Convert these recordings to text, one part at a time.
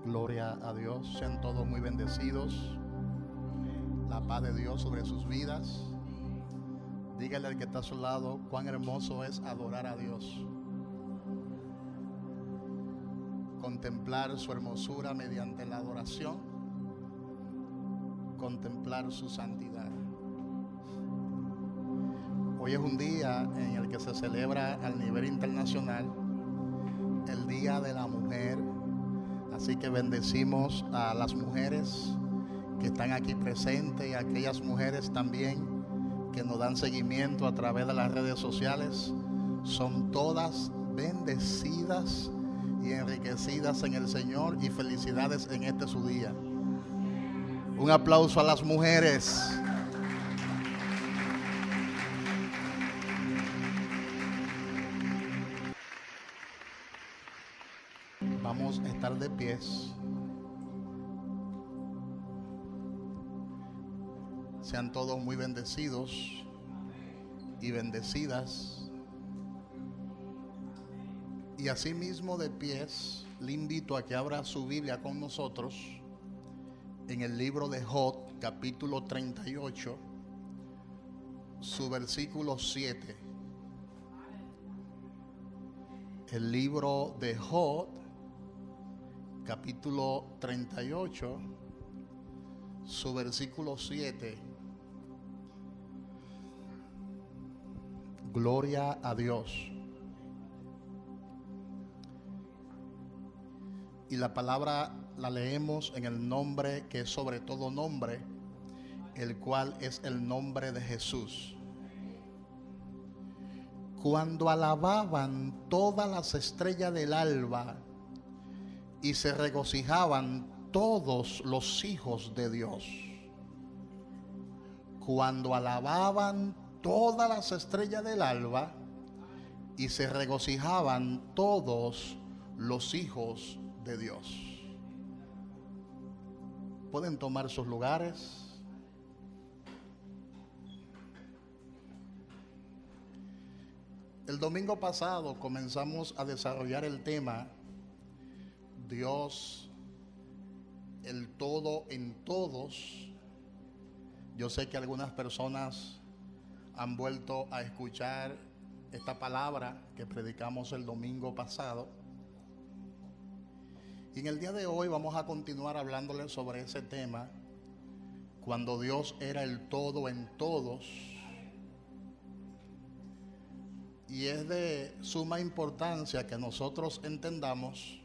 Gloria a Dios. Sean todos muy bendecidos. La paz de Dios sobre sus vidas. Dígale al que está a su lado cuán hermoso es adorar a Dios. Contemplar su hermosura mediante la adoración. Contemplar su santidad. Hoy es un día en el que se celebra a nivel internacional el Día de la Mujer. Así que bendecimos a las mujeres que están aquí presentes y a aquellas mujeres también que nos dan seguimiento a través de las redes sociales. Son todas bendecidas y enriquecidas en el Señor, y felicidades en este su día. Un aplauso a las mujeres. Vamos a estar de pies. Sean todos muy bendecidos y bendecidas. Y asimismo de pies, le invito a que abra su Biblia con nosotros en el libro de Job, capítulo 38, su versículo 7. El libro de Job, capítulo 38, su versículo 7. Gloria a Dios. Y la palabra la leemos en el nombre que es sobre todo nombre, el cual es el nombre de Jesús. Cuando alababan todas las estrellas del alba y se regocijaban todos los hijos de Dios. Cuando alababan todas las estrellas del alba y se regocijaban todos los hijos de Dios. Pueden tomar sus lugares. El domingo pasado comenzamos a desarrollar el tema Dios, el todo en todos. Yo sé que algunas personas han vuelto a escuchar esta palabra que predicamos el domingo pasado. Y en el día de hoy vamos a continuar hablándoles sobre ese tema, cuando Dios era el todo en todos. Y es de suma importancia que nosotros entendamos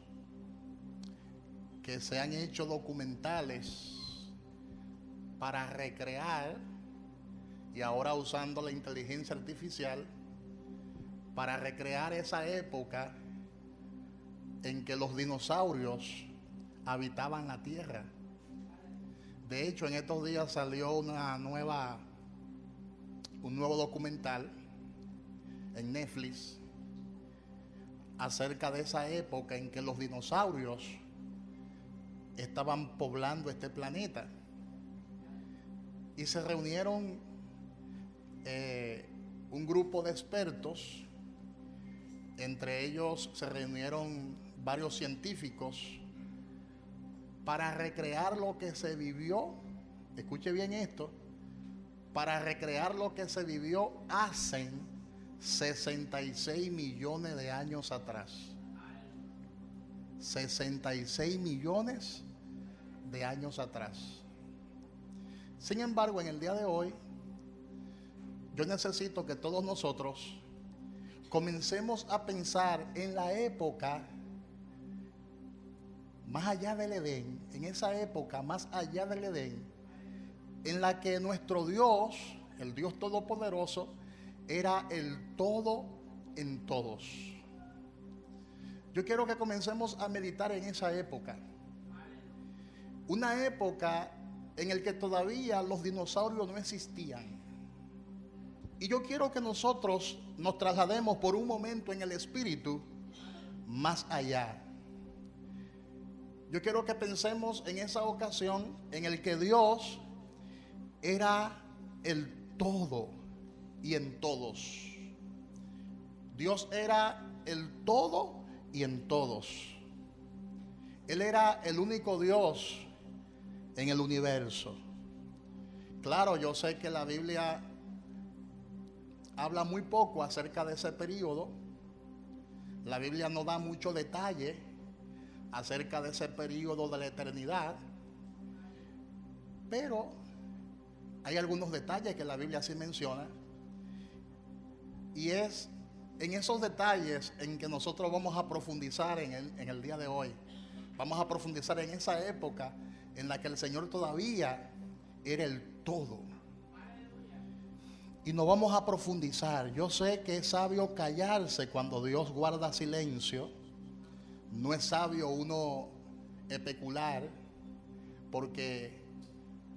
que se han hecho documentales para recrear, y ahora usando la inteligencia artificial, para recrear esa época en que los dinosaurios habitaban la tierra. De hecho, en estos días salió un nuevo documental en Netflix acerca de esa época en que los dinosaurios estaban poblando este planeta. Y se reunieron un grupo de expertos. Entre ellos se reunieron varios científicos para recrear lo que se vivió. Escuche bien esto. Para recrear lo que se vivió hace 66 millones de años atrás. 66 millones de años atrás. Sin embargo, en el día de hoy, yo necesito que todos nosotros comencemos a pensar en la época más allá del Edén, en esa época más allá del Edén, en la que nuestro Dios, el Dios Todopoderoso, era el todo en todos. Yo quiero que comencemos a meditar en esa época. Una época en la que todavía los dinosaurios no existían. Y yo quiero que nosotros nos traslademos por un momento en el espíritu más allá. Yo quiero que pensemos en esa ocasión en el que Dios era el todo y en todos. Dios era el todo y en todos. Él era el único Dios en el universo. Claro, yo sé que la Biblia habla muy poco acerca de ese periodo. La Biblia no da mucho detalle acerca de ese periodo de la eternidad, pero hay algunos detalles que la Biblia sí menciona, y es en esos detalles en que nosotros vamos a profundizar en el día de hoy. Vamos a profundizar en esa época en la que el Señor todavía era el todo. Y nos vamos a profundizar. Yo sé que es sabio callarse cuando Dios guarda silencio. No es sabio uno especular, porque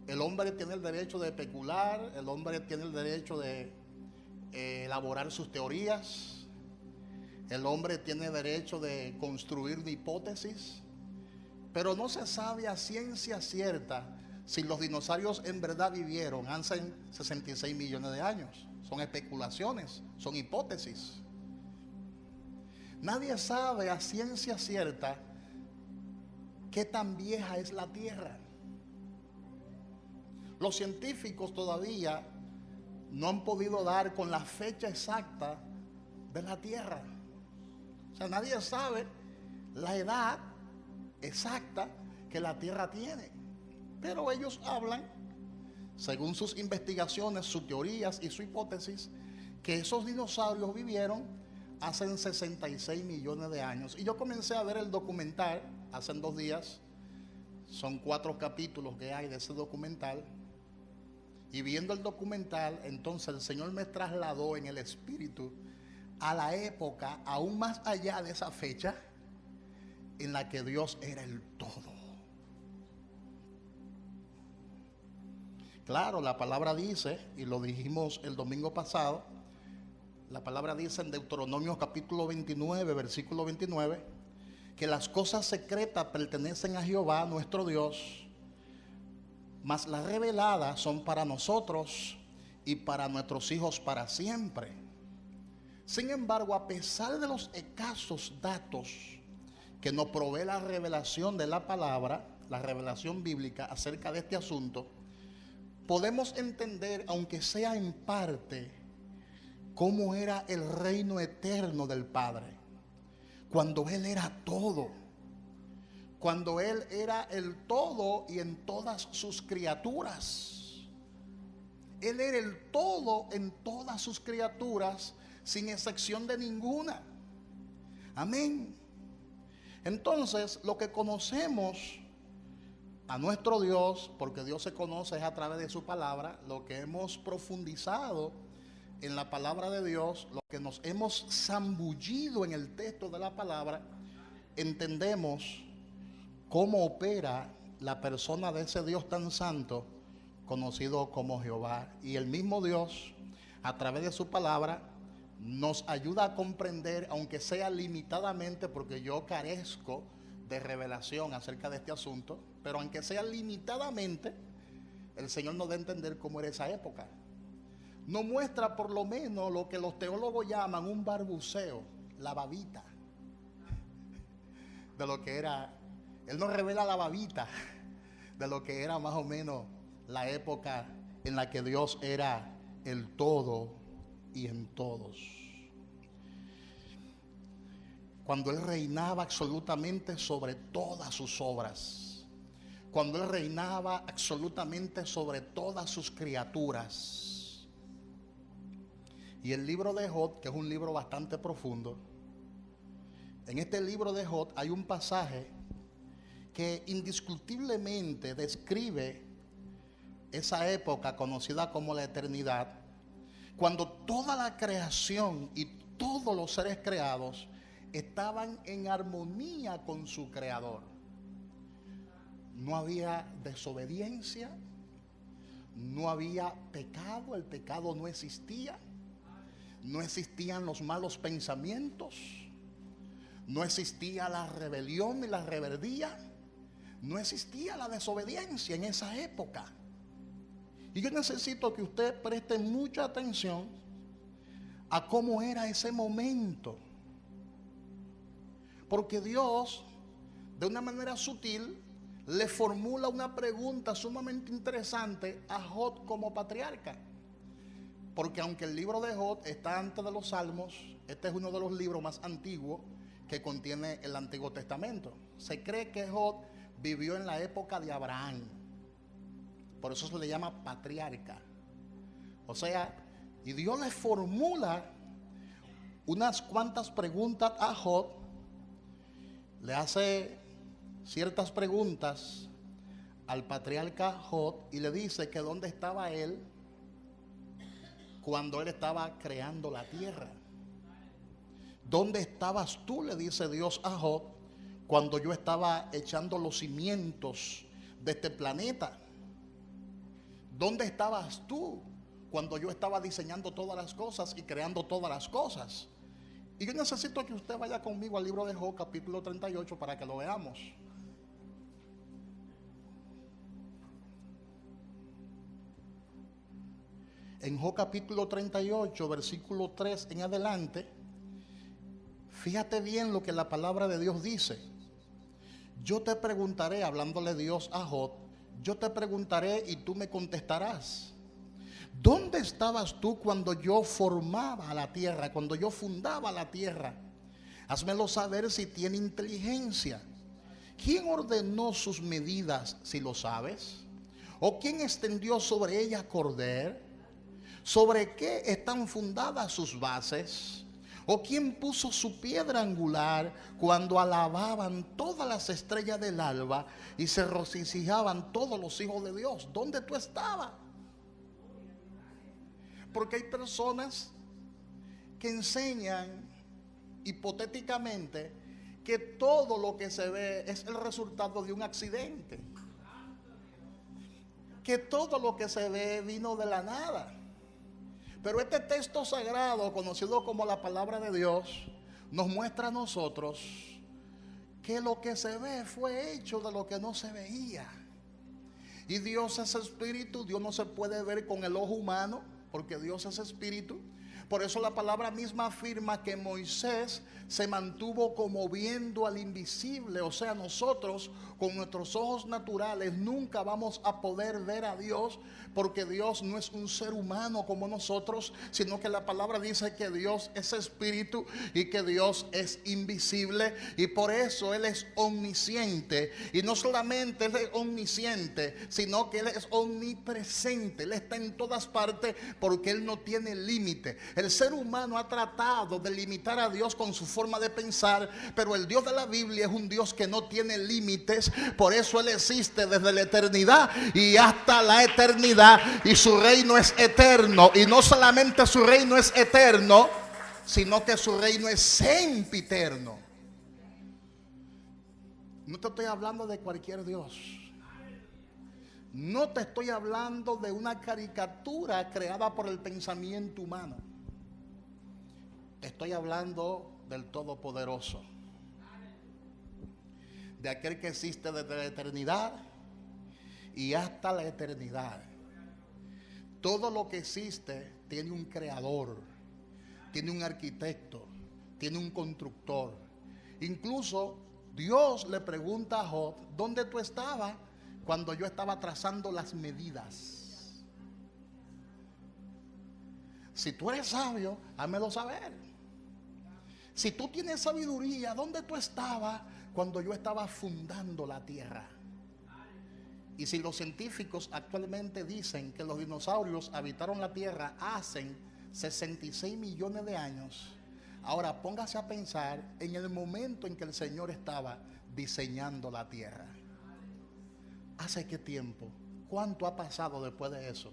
el hombre tiene el derecho de especular, el hombre tiene el derecho de elaborar sus teorías, el hombre tiene derecho de construir hipótesis, pero no se sabe a ciencia cierta si los dinosaurios en verdad vivieron hace 66 millones de años. Son especulaciones, son hipótesis. Nadie sabe a ciencia cierta qué tan vieja es la Tierra. Los científicos todavía no han podido dar con la fecha exacta de la Tierra. O sea, nadie sabe la edad exacta que la Tierra tiene. Pero ellos hablan, según sus investigaciones, sus teorías y su hipótesis, que esos dinosaurios vivieron hace 66 millones de años. Y yo comencé a ver el documental hace 2 días. Son 4 capítulos que hay de ese documental. Y viendo el documental, entonces el Señor me trasladó en el espíritu a la época, aún más allá de esa fecha, en la que Dios era el todo. Claro, la palabra dice, y lo dijimos el domingo pasado, la palabra dice en Deuteronomio capítulo 29, versículo 29, que las cosas secretas pertenecen a Jehová nuestro Dios, mas las reveladas son para nosotros y para nuestros hijos para siempre. Sin embargo, a pesar de los escasos datos que nos provee la revelación de la palabra, la revelación bíblica acerca de este asunto, podemos entender, aunque sea en parte, cómo era el reino eterno del Padre, cuando Él era todo, cuando Él era el todo y en todas sus criaturas. Él era el todo en todas sus criaturas, sin excepción de ninguna. Amén. Entonces, lo que conocemos a nuestro Dios, porque Dios se conoce es a través de su palabra, lo que hemos profundizado en la palabra de Dios, lo que nos hemos zambullido en el texto de la palabra, entendemos cómo opera la persona de ese Dios tan santo, conocido como Jehová. Y el mismo Dios, a través de su palabra, nos ayuda a comprender, aunque sea limitadamente, porque yo carezco de revelación acerca de este asunto, pero aunque sea limitadamente, el Señor nos da a entender cómo era esa época. Nos muestra por lo menos lo que los teólogos llaman un barbuceo, la babita, de lo que era. Él nos revela la babita de lo que era más o menos la época en la que Dios era el todo y en todos. Cuando Él reinaba absolutamente sobre todas sus obras, cuando Él reinaba absolutamente sobre todas sus criaturas. Y el libro de Job, que es un libro bastante profundo, en este libro de Job hay un pasaje que indiscutiblemente describe esa época conocida como la eternidad, cuando toda la creación y todos los seres creados estaban en armonía con su creador. No había desobediencia, no había pecado, el pecado no existía, no existían los malos pensamientos, no existía la rebelión y la rebeldía, no existía la desobediencia en esa época. Y yo necesito que usted preste mucha atención a cómo era ese momento, porque Dios de una manera sutil, le formula una pregunta sumamente interesante a Job como patriarca. Porque aunque el libro de Job está antes de los Salmos, este es uno de los libros más antiguos que contiene el Antiguo Testamento. Se cree que Job vivió en la época de Abraham. Por eso se le llama patriarca. O sea, y Dios le formula unas cuantas preguntas a Job. Le hace ciertas preguntas al patriarca Job y le dice que dónde estaba él cuando él estaba creando la tierra. ¿Dónde estabas tú?, le dice Dios a Job, cuando yo estaba echando los cimientos de este planeta. ¿Dónde estabas tú cuando yo estaba diseñando todas las cosas y creando todas las cosas? Y yo necesito que usted vaya conmigo al libro de Job, capítulo 38, para que lo veamos. En Job capítulo 38, versículo 3 en adelante, fíjate bien lo que la palabra de Dios dice. Yo te preguntaré, hablándole Dios a Job, yo te preguntaré y tú me contestarás. ¿Dónde estabas tú cuando yo formaba la tierra, cuando yo fundaba la tierra? Házmelo saber si tiene inteligencia. ¿Quién ordenó sus medidas, si lo sabes? ¿O quién extendió sobre ella cordel? ¿Sobre qué están fundadas sus bases? ¿O quién puso su piedra angular cuando alababan todas las estrellas del alba y se regocijaban todos los hijos de Dios? ¿Dónde tú estabas? Porque hay personas que enseñan hipotéticamente que todo lo que se ve es el resultado de un accidente, que todo lo que se ve vino de la nada. Pero este texto sagrado, conocido como la palabra de Dios, nos muestra a nosotros que lo que se ve fue hecho de lo que no se veía. Y Dios es espíritu, Dios no se puede ver con el ojo humano, porque Dios es espíritu. Por eso la palabra misma afirma que Moisés se mantuvo como viendo al invisible. O sea, nosotros con nuestros ojos naturales nunca vamos a poder ver a Dios, porque Dios no es un ser humano como nosotros, sino que la palabra dice que Dios es espíritu y que Dios es invisible, y por eso Él es omnisciente. Y no solamente Él es omnisciente, sino que Él es omnipresente. Él está en todas partes porque Él no tiene límite. El ser humano ha tratado de limitar a Dios con su forma de pensar, pero el Dios de la Biblia es un Dios que no tiene límites. Por eso Él existe desde la eternidad y hasta la eternidad, y su reino es eterno. Y no solamente su reino es eterno, sino que su reino es sempiterno. No te estoy hablando de cualquier Dios. No te estoy hablando de una caricatura creada por el pensamiento humano. Estoy hablando del Todopoderoso, de aquel que existe desde la eternidad y hasta la eternidad. Todo lo que existe tiene un creador, tiene un arquitecto, tiene un constructor. Incluso Dios le pregunta a Job, ¿dónde tú estabas cuando yo estaba trazando las medidas? Si tú eres sabio, házmelo saber. Si tú tienes sabiduría, ¿dónde tú estabas cuando yo estaba fundando la tierra? Y si los científicos actualmente dicen que los dinosaurios habitaron la tierra hace 66 millones de años, ahora póngase a pensar en el momento en que el Señor estaba diseñando la tierra. ¿Hace qué tiempo? ¿Cuánto ha pasado después de eso?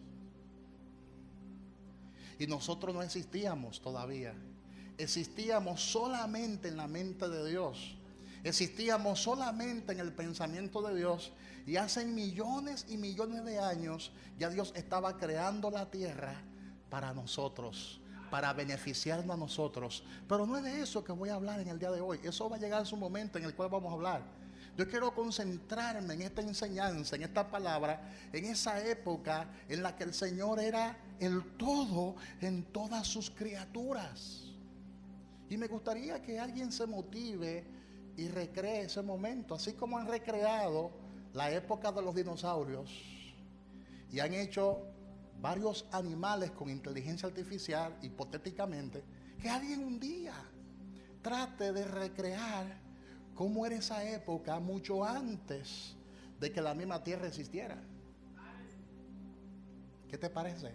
Y nosotros no existíamos todavía. Existíamos solamente en la mente de Dios. Existíamos solamente en el pensamiento de Dios. Y hace millones y millones de años ya Dios estaba creando la tierra para nosotros, para beneficiarnos a nosotros. Pero no es de eso que voy a hablar en el día de hoy. Eso va a llegar a su momento en el cual vamos a hablar. Yo quiero concentrarme en esta enseñanza, en esta palabra, en esa época en la que el Señor era el todo en todas sus criaturas. Y me gustaría que alguien se motive y recree ese momento, así como han recreado la época de los dinosaurios y han hecho varios animales con inteligencia artificial, hipotéticamente, que alguien un día trate de recrear cómo era esa época mucho antes de que la misma Tierra existiera. ¿Qué te parece?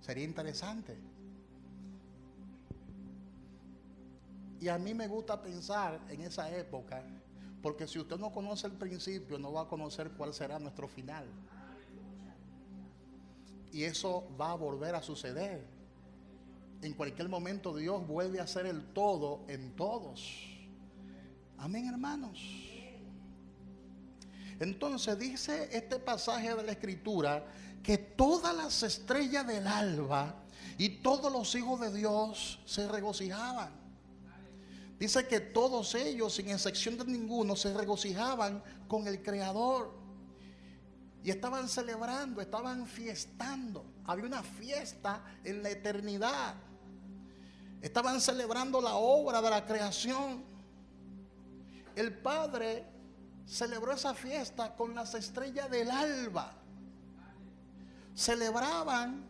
Sería interesante. Y a mí me gusta pensar en esa época, porque si usted no conoce el principio, no va a conocer cuál será nuestro final. Y eso va a volver a suceder. En cualquier momento Dios vuelve a ser el todo en todos. Amén, hermanos. Entonces dice este pasaje de la Escritura que todas las estrellas del alba y todos los hijos de Dios se regocijaban. Dice que todos ellos, sin excepción de ninguno, se regocijaban con el Creador. Y estaban celebrando, estaban fiestando. Había una fiesta en la eternidad. Estaban celebrando la obra de la creación. El Padre celebró esa fiesta con las estrellas del alba. Celebraban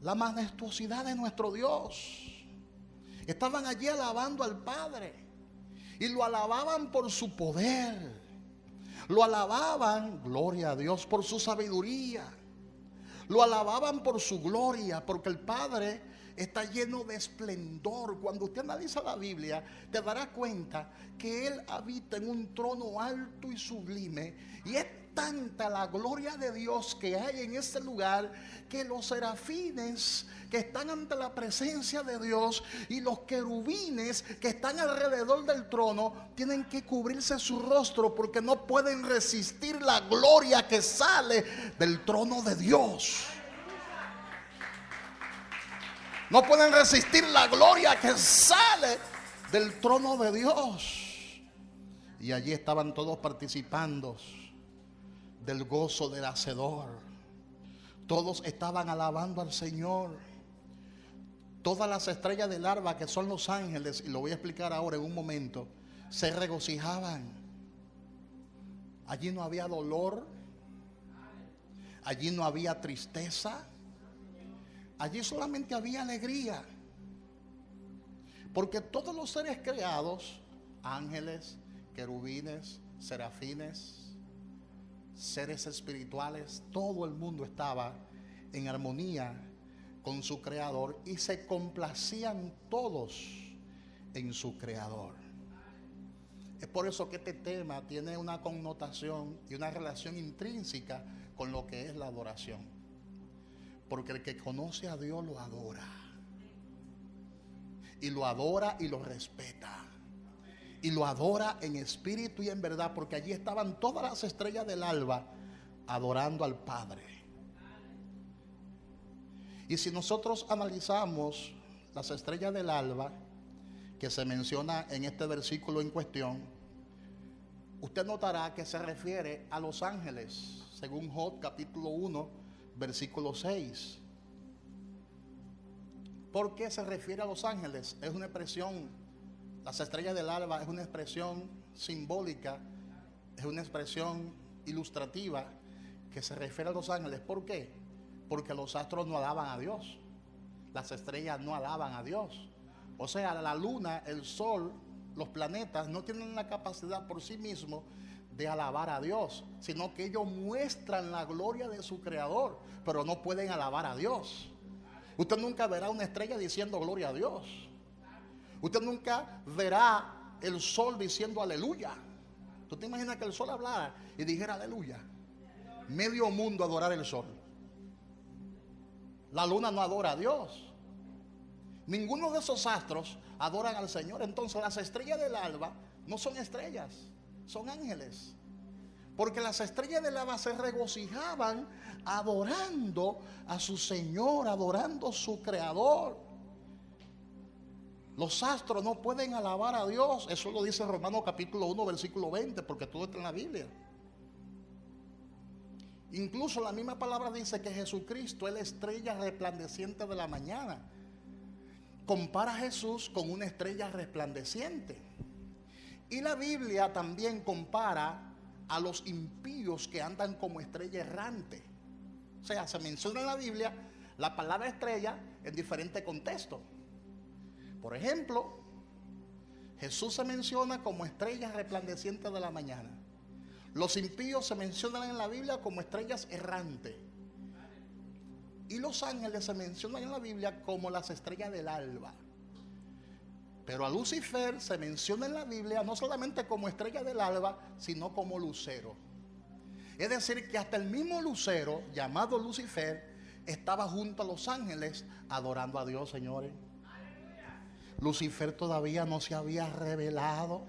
la majestuosidad de nuestro Dios. Estaban allí alabando al Padre y lo alababan por su poder. Lo alababan, gloria a Dios, por su sabiduría. Lo alababan por su gloria, porque el Padre está lleno de esplendor. Cuando usted analiza la Biblia, te dará cuenta que Él habita en un trono alto y sublime. Y es tanta la gloria de Dios que hay en ese lugar, que los serafines que están ante la presencia de Dios y los querubines que están alrededor del trono tienen que cubrirse su rostro, porque no pueden resistir la gloria que sale del trono de Dios. No pueden resistir la gloria que sale del trono de Dios. Y allí estaban todos participando del gozo del Hacedor. Todos estaban alabando al Señor. Todas las estrellas del alba, que son los ángeles, y lo voy a explicar ahora en un momento, se regocijaban. Allí no había dolor. Allí no había tristeza. Allí solamente había alegría. Porque todos los seres creados, ángeles, querubines, serafines, seres espirituales, todo el mundo estaba en armonía con su Creador y se complacían todos en su Creador. Es por eso que este tema tiene una connotación y una relación intrínseca con lo que es la adoración. Porque el que conoce a Dios lo adora. Y lo adora y lo respeta. Y lo adora en espíritu y en verdad, porque allí estaban todas las estrellas del alba adorando al Padre. Y si nosotros analizamos las estrellas del alba que se menciona en este versículo en cuestión, usted notará que se refiere a los ángeles, según Job capítulo 1, versículo 6. ¿Por qué se refiere a los ángeles? Es una expresión, las estrellas del alba es una expresión simbólica, es una expresión ilustrativa que se refiere a los ángeles. ¿Por qué? Porque los astros no alaban a Dios, las estrellas no alaban a Dios. O sea, la luna, el sol, los planetas no tienen la capacidad por sí mismos de alabar a Dios, sino que ellos muestran la gloria de su Creador, pero no pueden alabar a Dios. Usted nunca verá una estrella diciendo gloria a Dios. Usted nunca verá el sol diciendo aleluya. ¿Tú te imaginas que el sol hablara y dijera aleluya? Medio mundo adorar el sol. La luna no adora a Dios. Ninguno de esos astros adoran al Señor. Entonces las estrellas del alba no son estrellas, son ángeles. Porque las estrellas del alba se regocijaban adorando a su Señor, adorando a su Creador. Los astros no pueden alabar a Dios. Eso lo dice Romanos capítulo 1, versículo 20, porque todo está en la Biblia. Incluso la misma palabra dice que Jesucristo es la estrella resplandeciente de la mañana. Compara a Jesús con una estrella resplandeciente. Y la Biblia también compara a los impíos que andan como estrella errante. O sea, se menciona en la Biblia la palabra estrella en diferentes contextos. Por ejemplo, Jesús se menciona como estrella resplandeciente de la mañana. Los impíos se mencionan en la Biblia como estrellas errantes. Y los ángeles se mencionan en la Biblia como las estrellas del alba. Pero a Lucifer se menciona en la Biblia no solamente como estrella del alba, sino como lucero. Es decir, que hasta el mismo lucero, llamado Lucifer, estaba junto a los ángeles adorando a Dios, señores. Lucifer todavía no se había revelado.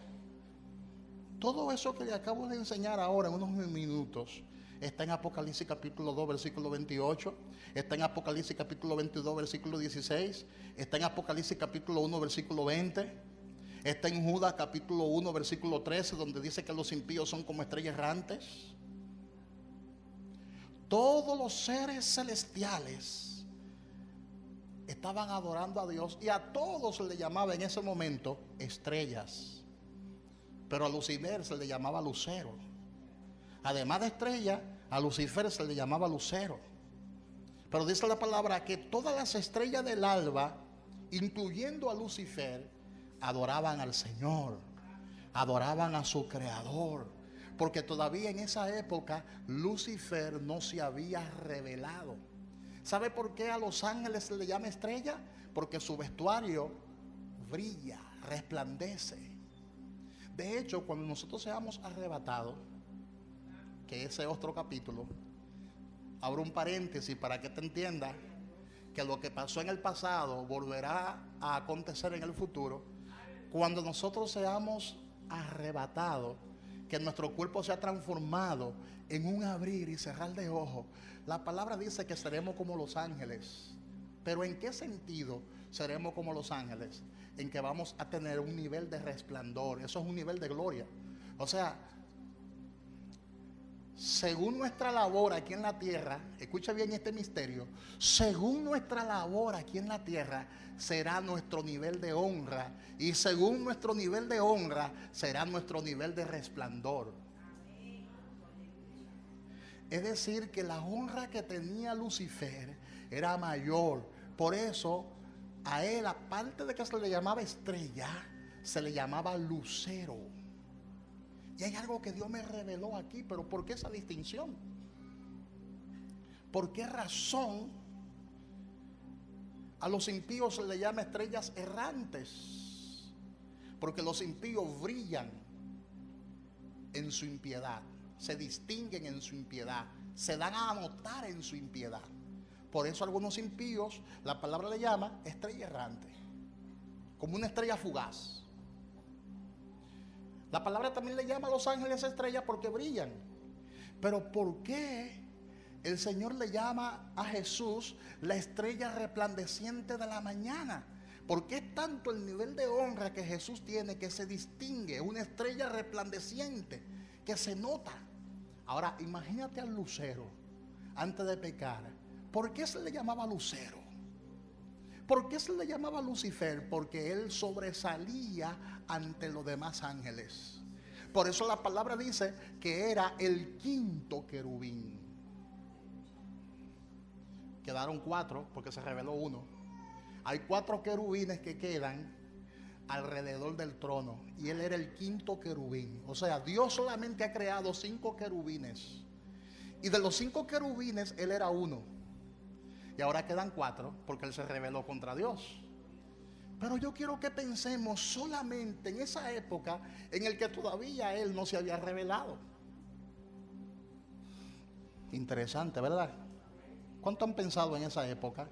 Todo eso que le acabo de enseñar ahora en unos minutos está en Apocalipsis capítulo 2, versículo 28. Está en Apocalipsis capítulo 22, versículo 16. Está en Apocalipsis capítulo 1, versículo 20. Está en Judas capítulo 1, versículo 13, donde dice que los impíos son como estrellas errantes. Todos los seres celestiales estaban adorando a Dios y a todos se le llamaba en ese momento estrellas. Pero a Lucifer se le llamaba lucero. Además de estrella, a Lucifer se le llamaba lucero. Pero dice la palabra que todas las estrellas del alba, incluyendo a Lucifer, adoraban al Señor, adoraban a su creador. Porque todavía en esa época Lucifer no se había revelado. ¿Sabe por qué a los ángeles se le llama estrella? Porque su vestuario brilla, resplandece. De hecho, cuando nosotros seamos arrebatados, que ese es otro capítulo, abro un paréntesis para que te entiendas que lo que pasó en el pasado volverá a acontecer en el futuro. Cuando nosotros seamos arrebatados, que nuestro cuerpo sea transformado en un abrir y cerrar de ojos, la palabra dice que seremos como los ángeles. Pero ¿en qué sentido seremos como los ángeles? En que vamos a tener un nivel de resplandor. Eso es un nivel de gloria. O sea, según nuestra labor aquí en la tierra, escucha bien este misterio, según nuestra labor aquí en la tierra será nuestro nivel de honra, y según nuestro nivel de honra será nuestro nivel de resplandor. Es decir, que la honra que tenía Lucifer era mayor. Por eso a él, aparte de que se le llamaba estrella, se le llamaba lucero. Y hay algo que Dios me reveló aquí, pero ¿por qué esa distinción? ¿Por qué razón a los impíos se le llama estrellas errantes? Porque los impíos brillan en su impiedad, se distinguen en su impiedad, se dan a notar en su impiedad. Por eso a algunos impíos la palabra le llama estrella errante, como una estrella fugaz. La palabra también le llama a los ángeles estrellas porque brillan. Pero ¿por qué el Señor le llama a Jesús la estrella resplandeciente de la mañana? ¿Por qué es tanto el nivel de honra que Jesús tiene que se distingue? Una estrella resplandeciente que se nota. Ahora, imagínate al lucero antes de pecar. ¿Por qué se le llamaba lucero? ¿Por qué se le llamaba Lucifer? Porque él sobresalía ante los demás ángeles. Por eso la palabra dice que era el quinto querubín. Quedaron 4 porque se reveló uno. Hay 4 querubines que quedan alrededor del trono y él era el quinto querubín. O sea, Dios solamente ha creado 5 querubines y de los 5 querubines él era uno. Y ahora quedan 4 porque él se rebeló contra Dios. Pero yo quiero que pensemos solamente en esa época en el que todavía él no se había revelado. Interesante, ¿verdad? ¿Cuánto han pensado en esa época?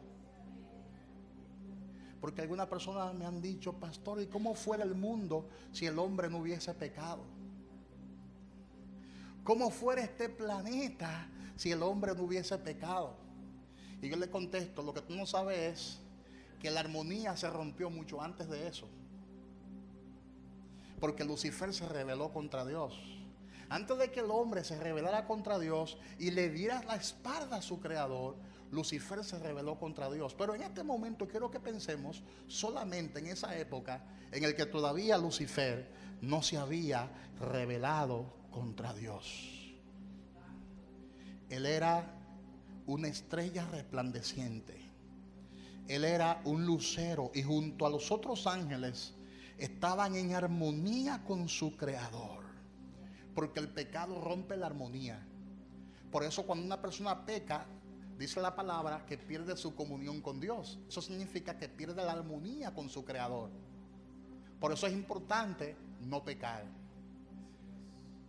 Porque algunas personas me han dicho, pastor, ¿y cómo fuera el mundo si el hombre no hubiese pecado? ¿Cómo fuera este planeta si el hombre no hubiese pecado? Y yo le contesto, lo que tú no sabes es que la armonía se rompió mucho antes de eso. Porque Lucifer se rebeló contra Dios. Antes de que el hombre se rebelara contra Dios y le diera la espalda a su creador, Lucifer se rebeló contra Dios. Pero en este momento quiero que pensemos solamente en esa época en el que todavía Lucifer no se había rebelado contra Dios. Él era una estrella resplandeciente. Él era un lucero y junto a los otros ángeles estaban en armonía con su creador. Porque el pecado rompe la armonía. Por eso cuando una persona peca, dice la palabra que pierde su comunión con Dios. Eso significa que pierde la armonía con su creador. Por eso es importante no pecar.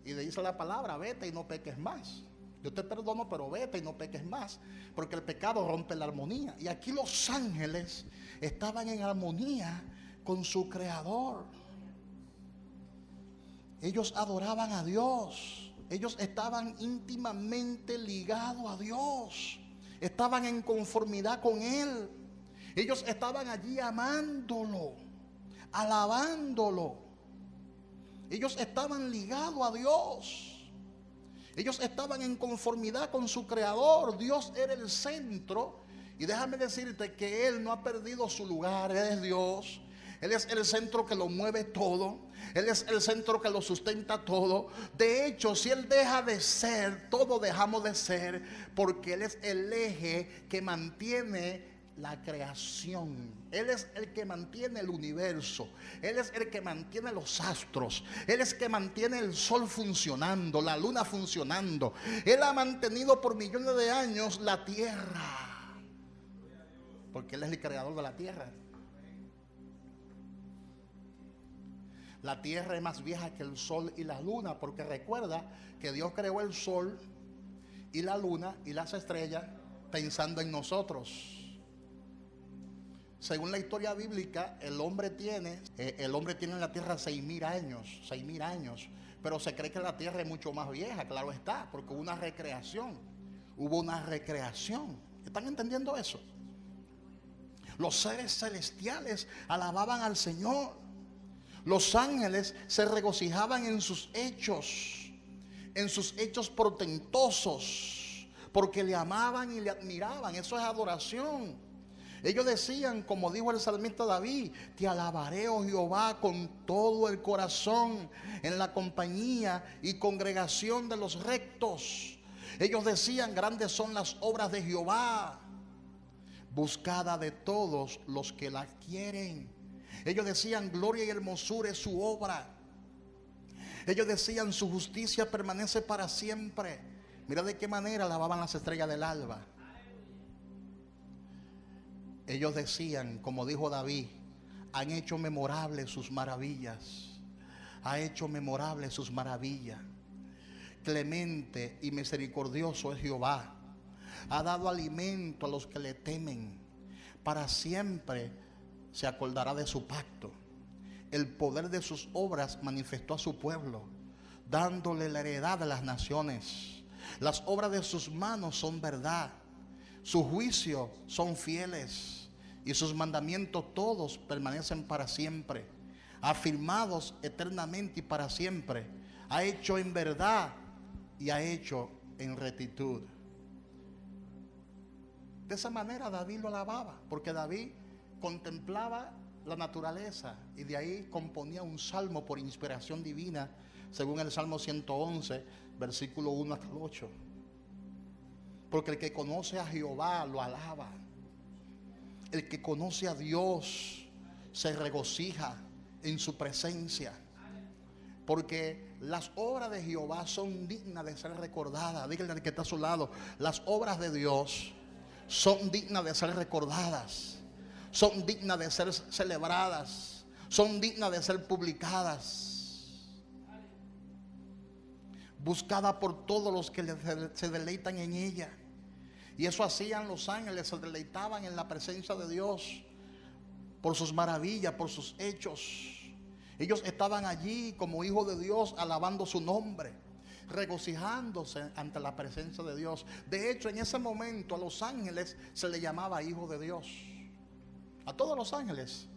Y le dice la palabra, vete y no peques más. Yo te perdono, pero vete y no peques más. Porque el pecado rompe la armonía. Y aquí los ángeles estaban en armonía con su creador. Ellos adoraban a Dios. Ellos estaban íntimamente ligados a Dios. Estaban en conformidad con Él. Ellos estaban allí amándolo, alabándolo. Ellos estaban ligados a Dios. Ellos estaban en conformidad con su creador. Dios era el centro. Y déjame decirte que Él no ha perdido su lugar. Él es Dios. Él es el centro que lo mueve todo. Él es el centro que lo sustenta todo. De hecho, si Él deja de ser, todos dejamos de ser, porque Él es el eje que mantiene la creación. Él es el que mantiene el universo. Él es el que mantiene los astros. Él es el que mantiene el sol funcionando, la luna funcionando. Él ha mantenido por millones de años la tierra, porque Él es el creador de la tierra. La tierra es más vieja que el sol y la luna, porque recuerda que Dios creó el sol y la luna y las estrellas pensando en nosotros. Según la historia bíblica, el hombre tiene en la tierra 6.000 años, pero se cree que la tierra es mucho más vieja, claro está, porque hubo una recreación. ¿Están entendiendo eso? Los seres celestiales alababan al Señor. Los ángeles se regocijaban en sus hechos portentosos, porque le amaban y le admiraban. Eso es adoración. Ellos decían, como dijo el salmista David, te alabaré, oh Jehová, con todo el corazón, en la compañía y congregación de los rectos. Ellos decían, grandes son las obras de Jehová, buscada de todos los que la quieren. Ellos decían, gloria y hermosura es su obra. Ellos decían, su justicia permanece para siempre. Mira de qué manera alababan las estrellas del alba. Ellos decían, como dijo David, han hecho memorables sus maravillas. Ha hecho memorables sus maravillas. Clemente y misericordioso es Jehová. Ha dado alimento a los que le temen. Para siempre se acordará de su pacto. El poder de sus obras manifestó a su pueblo, dándole la heredad de las naciones. Las obras de sus manos son verdad. Sus juicios son fieles. Y sus mandamientos todos permanecen para siempre, afirmados eternamente y para siempre. Ha hecho en verdad y ha hecho en rectitud. De esa manera David lo alababa, porque David contemplaba la naturaleza y de ahí componía un salmo por inspiración divina, según el Salmo 111, versículo 1 hasta el 8. Porque el que conoce a Jehová lo alaba. El que conoce a Dios se regocija en su presencia. Porque las obras de Jehová son dignas de ser recordadas. Díganle al que está a su lado, las obras de Dios son dignas de ser recordadas. Son dignas de ser celebradas. Son dignas de ser publicadas. Buscada por todos los que se deleitan en ella. Y eso hacían los ángeles, se deleitaban en la presencia de Dios por sus maravillas, por sus hechos. Ellos estaban allí como hijos de Dios, alabando su nombre, regocijándose ante la presencia de Dios. De hecho, en ese momento a los ángeles se les llamaba hijos de Dios. A todos los ángeles,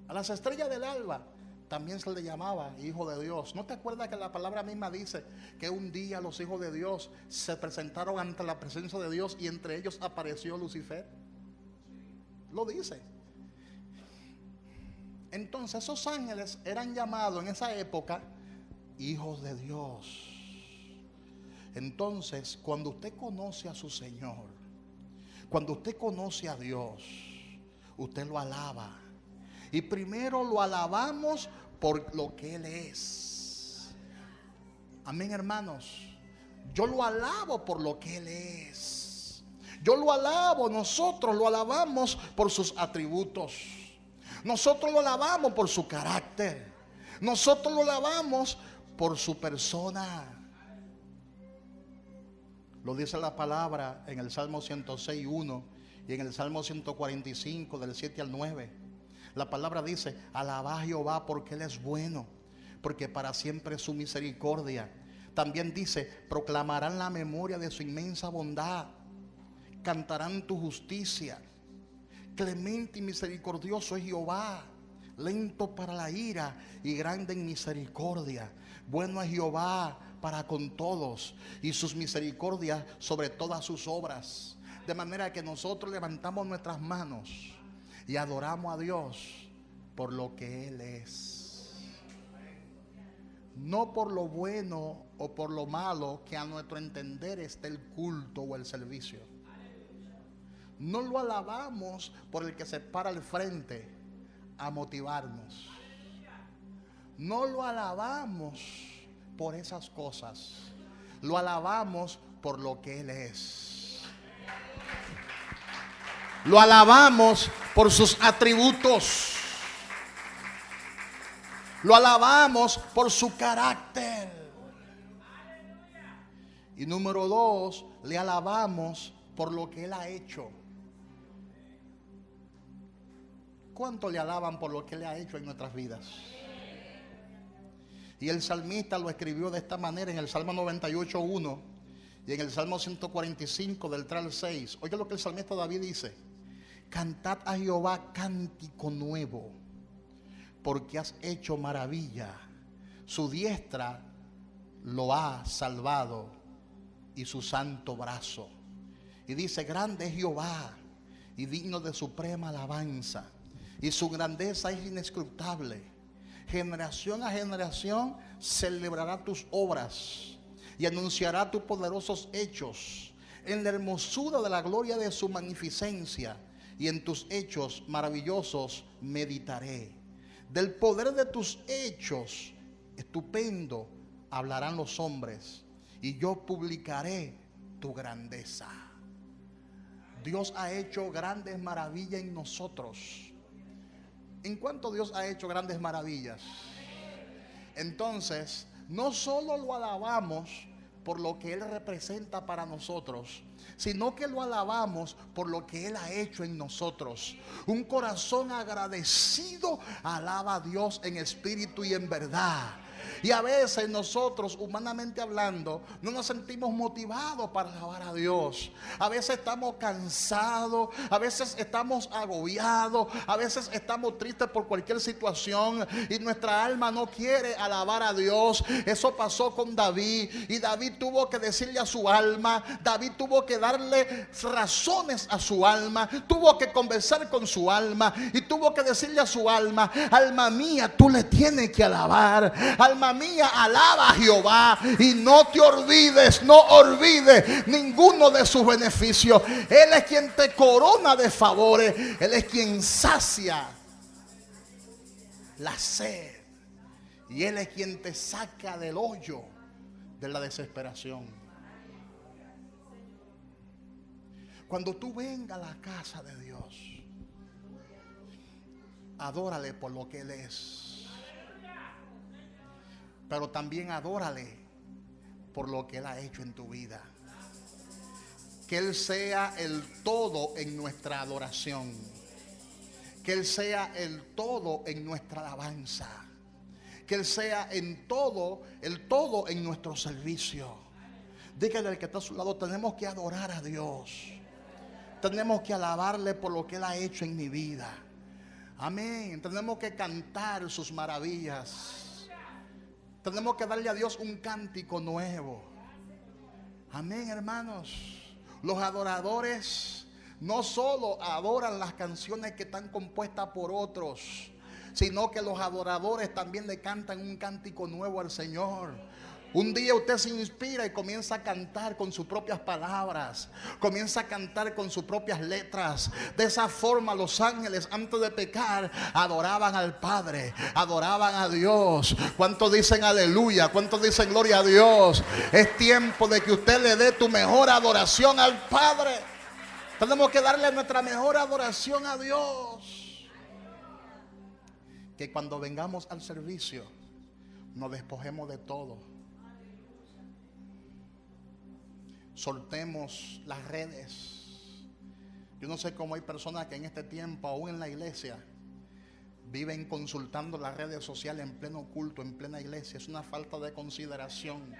a las estrellas del alba, también se le llamaba hijo de Dios. ¿No te acuerdas que la palabra misma dice que un día los hijos de Dios se presentaron ante la presencia de Dios y entre ellos apareció Lucifer? Lo dice. Entonces esos ángeles eran llamados en esa época hijos de Dios. Entonces, cuando usted conoce a su Señor, cuando usted conoce a Dios, usted lo alaba. Y primero lo alabamos por lo que Él es. Amén, hermanos. Yo lo alabo por lo que Él es. Yo lo alabo, nosotros lo alabamos por sus atributos. Nosotros lo alabamos por su carácter. Nosotros lo alabamos por su persona. Lo dice la palabra en el Salmo 106:1 y en el Salmo 145 del 7 al 9. La palabra dice: alaba a Jehová porque Él es bueno, porque para siempre es su misericordia. También dice: proclamarán la memoria de su inmensa bondad, cantarán tu justicia. Clemente y misericordioso es Jehová, lento para la ira y grande en misericordia. Bueno es Jehová para con todos, y sus misericordias sobre todas sus obras. De manera que nosotros levantamos nuestras manos y adoramos a Dios por lo que Él es, no por lo bueno o por lo malo que a nuestro entender esté el culto o el servicio. No lo alabamos por el que se para al frente a motivarnos. No lo alabamos por esas cosas. Lo alabamos por lo que Él es. Lo alabamos por sus atributos. Lo alabamos por su carácter. Y número 2, le alabamos por lo que Él ha hecho. ¿Cuánto le alaban por lo que Él ha hecho en nuestras vidas? Y el salmista lo escribió de esta manera en el Salmo 98:1 y en el Salmo 145 del 3 al 6. Oiga lo que el salmista David dice: cantad a Jehová cántico nuevo, porque has hecho maravilla. Su diestra lo ha salvado y su santo brazo. Y dice: grande es Jehová y digno de suprema alabanza, y su grandeza es inescrutable. Generación a generación celebrará tus obras y anunciará tus poderosos hechos. En la hermosura de la gloria de su magnificencia y en tus hechos maravillosos meditaré. Del poder de tus hechos estupendo hablarán los hombres, y yo publicaré tu grandeza. Dios ha hecho grandes maravillas en nosotros. ¿En cuánto Dios ha hecho grandes maravillas? Entonces, no solo lo alabamos por lo que Él representa para nosotros, sino que lo alabamos por lo que Él ha hecho en nosotros. Un corazón agradecido alaba a Dios en espíritu y en verdad. Y a veces nosotros, humanamente hablando, no nos sentimos motivados para alabar a Dios. A veces estamos cansados, a veces estamos agobiados, a veces estamos tristes por cualquier situación y nuestra alma no quiere alabar a Dios. Eso pasó con David, y David tuvo que decirle a su alma, David tuvo que darle razones a su alma, tuvo que conversar con su alma y tuvo que decirle a su alma: alma mía, tú le tienes que alabar. Alma mía, alaba a Jehová y no te olvides, no olvides ninguno de sus beneficios. Él es quien te corona de favores. Él es quien sacia la sed, y Él es quien te saca del hoyo de la desesperación. Cuando tú vengas a la casa de Dios, adórale por lo que Él es. Pero también adórale por lo que Él ha hecho en tu vida. Que Él sea el todo en nuestra adoración. Que Él sea el todo en nuestra alabanza. Que Él sea el todo en nuestro servicio. Dígale al que está a su lado: tenemos que adorar a Dios. Tenemos que alabarle por lo que Él ha hecho en mi vida. Amén. Tenemos que cantar sus maravillas. Tenemos que darle a Dios un cántico nuevo. Amén, hermanos. Los adoradores no solo adoran las canciones que están compuestas por otros, sino que los adoradores también le cantan un cántico nuevo al Señor. Un día usted se inspira y comienza a cantar con sus propias palabras, comienza a cantar con sus propias letras. De esa forma los ángeles, antes de pecar, adoraban al Padre, adoraban a Dios. ¿Cuántos dicen aleluya? ¿Cuántos dicen gloria a Dios? Es tiempo de que usted le dé tu mejor adoración al Padre. Tenemos que darle nuestra mejor adoración a Dios. Que cuando vengamos al servicio nos despojemos de todo. Soltemos las redes. Yo no sé cómo hay personas que en este tiempo, aún en la iglesia, viven consultando las redes sociales en pleno culto, en plena iglesia. Es una falta de consideración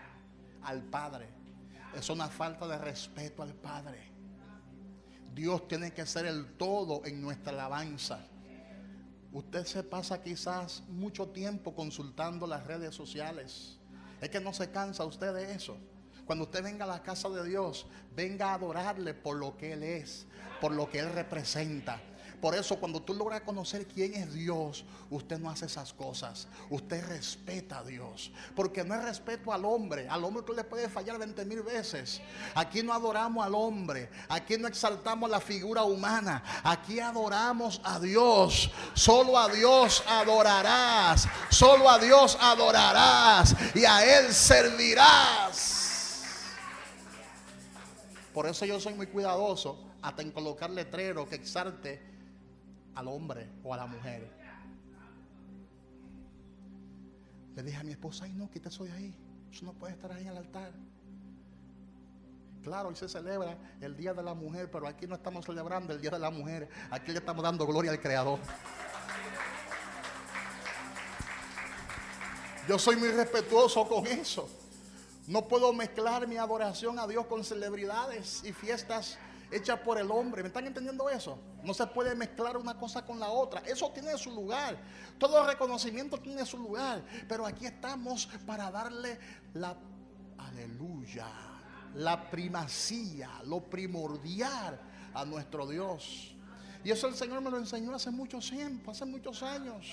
al Padre. Es una falta de respeto al Padre. Dios tiene que ser el todo en nuestra alabanza. Usted se pasa quizás mucho tiempo consultando las redes sociales. Es que no se cansa usted de eso. Cuando usted venga a la casa de Dios, venga a adorarle por lo que Él es, por lo que Él representa. Por eso cuando tú logras conocer quién es Dios, usted no hace esas cosas. Usted respeta a Dios. Porque no es respeto al hombre. Al hombre tú le puedes fallar 20,000 veces. Aquí no adoramos al hombre. Aquí no exaltamos la figura humana. Aquí adoramos a Dios. Solo a Dios adorarás. Solo a Dios adorarás. Y a Él servirás. Por eso yo soy muy cuidadoso hasta en colocar letrero que exalte al hombre o a la mujer. Le dije a mi esposa, ay no, quita eso de ahí. Eso no puede estar ahí en el altar. Claro, hoy se celebra el Día de la Mujer, pero aquí no estamos celebrando el Día de la Mujer. Aquí le estamos dando gloria al Creador. Yo soy muy respetuoso con eso. No puedo mezclar mi adoración a Dios con celebridades y fiestas hechas por el hombre. ¿Me están entendiendo eso? No se puede mezclar una cosa con la otra. Eso tiene su lugar. Todo reconocimiento tiene su lugar. Pero aquí estamos para darle la aleluya, la primacía, lo primordial a nuestro Dios. Y eso el Señor me lo enseñó hace mucho tiempo, hace muchos años.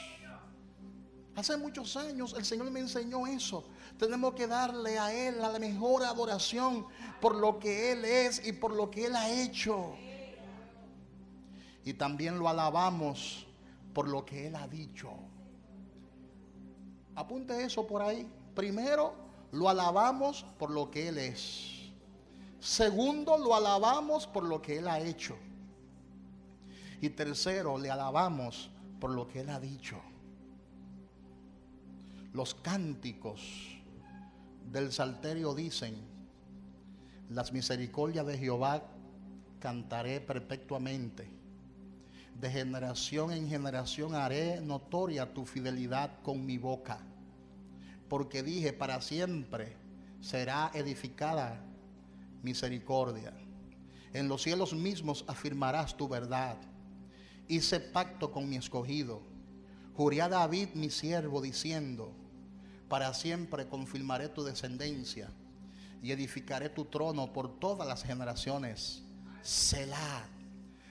Hace muchos años el Señor me enseñó eso. Tenemos que darle a Él la mejor adoración por lo que Él es y por lo que Él ha hecho. Y también lo alabamos por lo que Él ha dicho. Apunte eso por ahí. Primero, lo alabamos por lo que Él es. Segundo, lo alabamos por lo que Él ha hecho. Y tercero, le alabamos por lo que Él ha dicho. Los cánticos del Salterio dicen: las misericordias de Jehová cantaré perpetuamente. De generación en generación haré notoria tu fidelidad con mi boca. Porque dije, para siempre será edificada misericordia. En los cielos mismos afirmarás tu verdad. Hice pacto con mi escogido. Juré a David mi siervo diciendo: para siempre confirmaré tu descendencia y edificaré tu trono por todas las generaciones. Selah.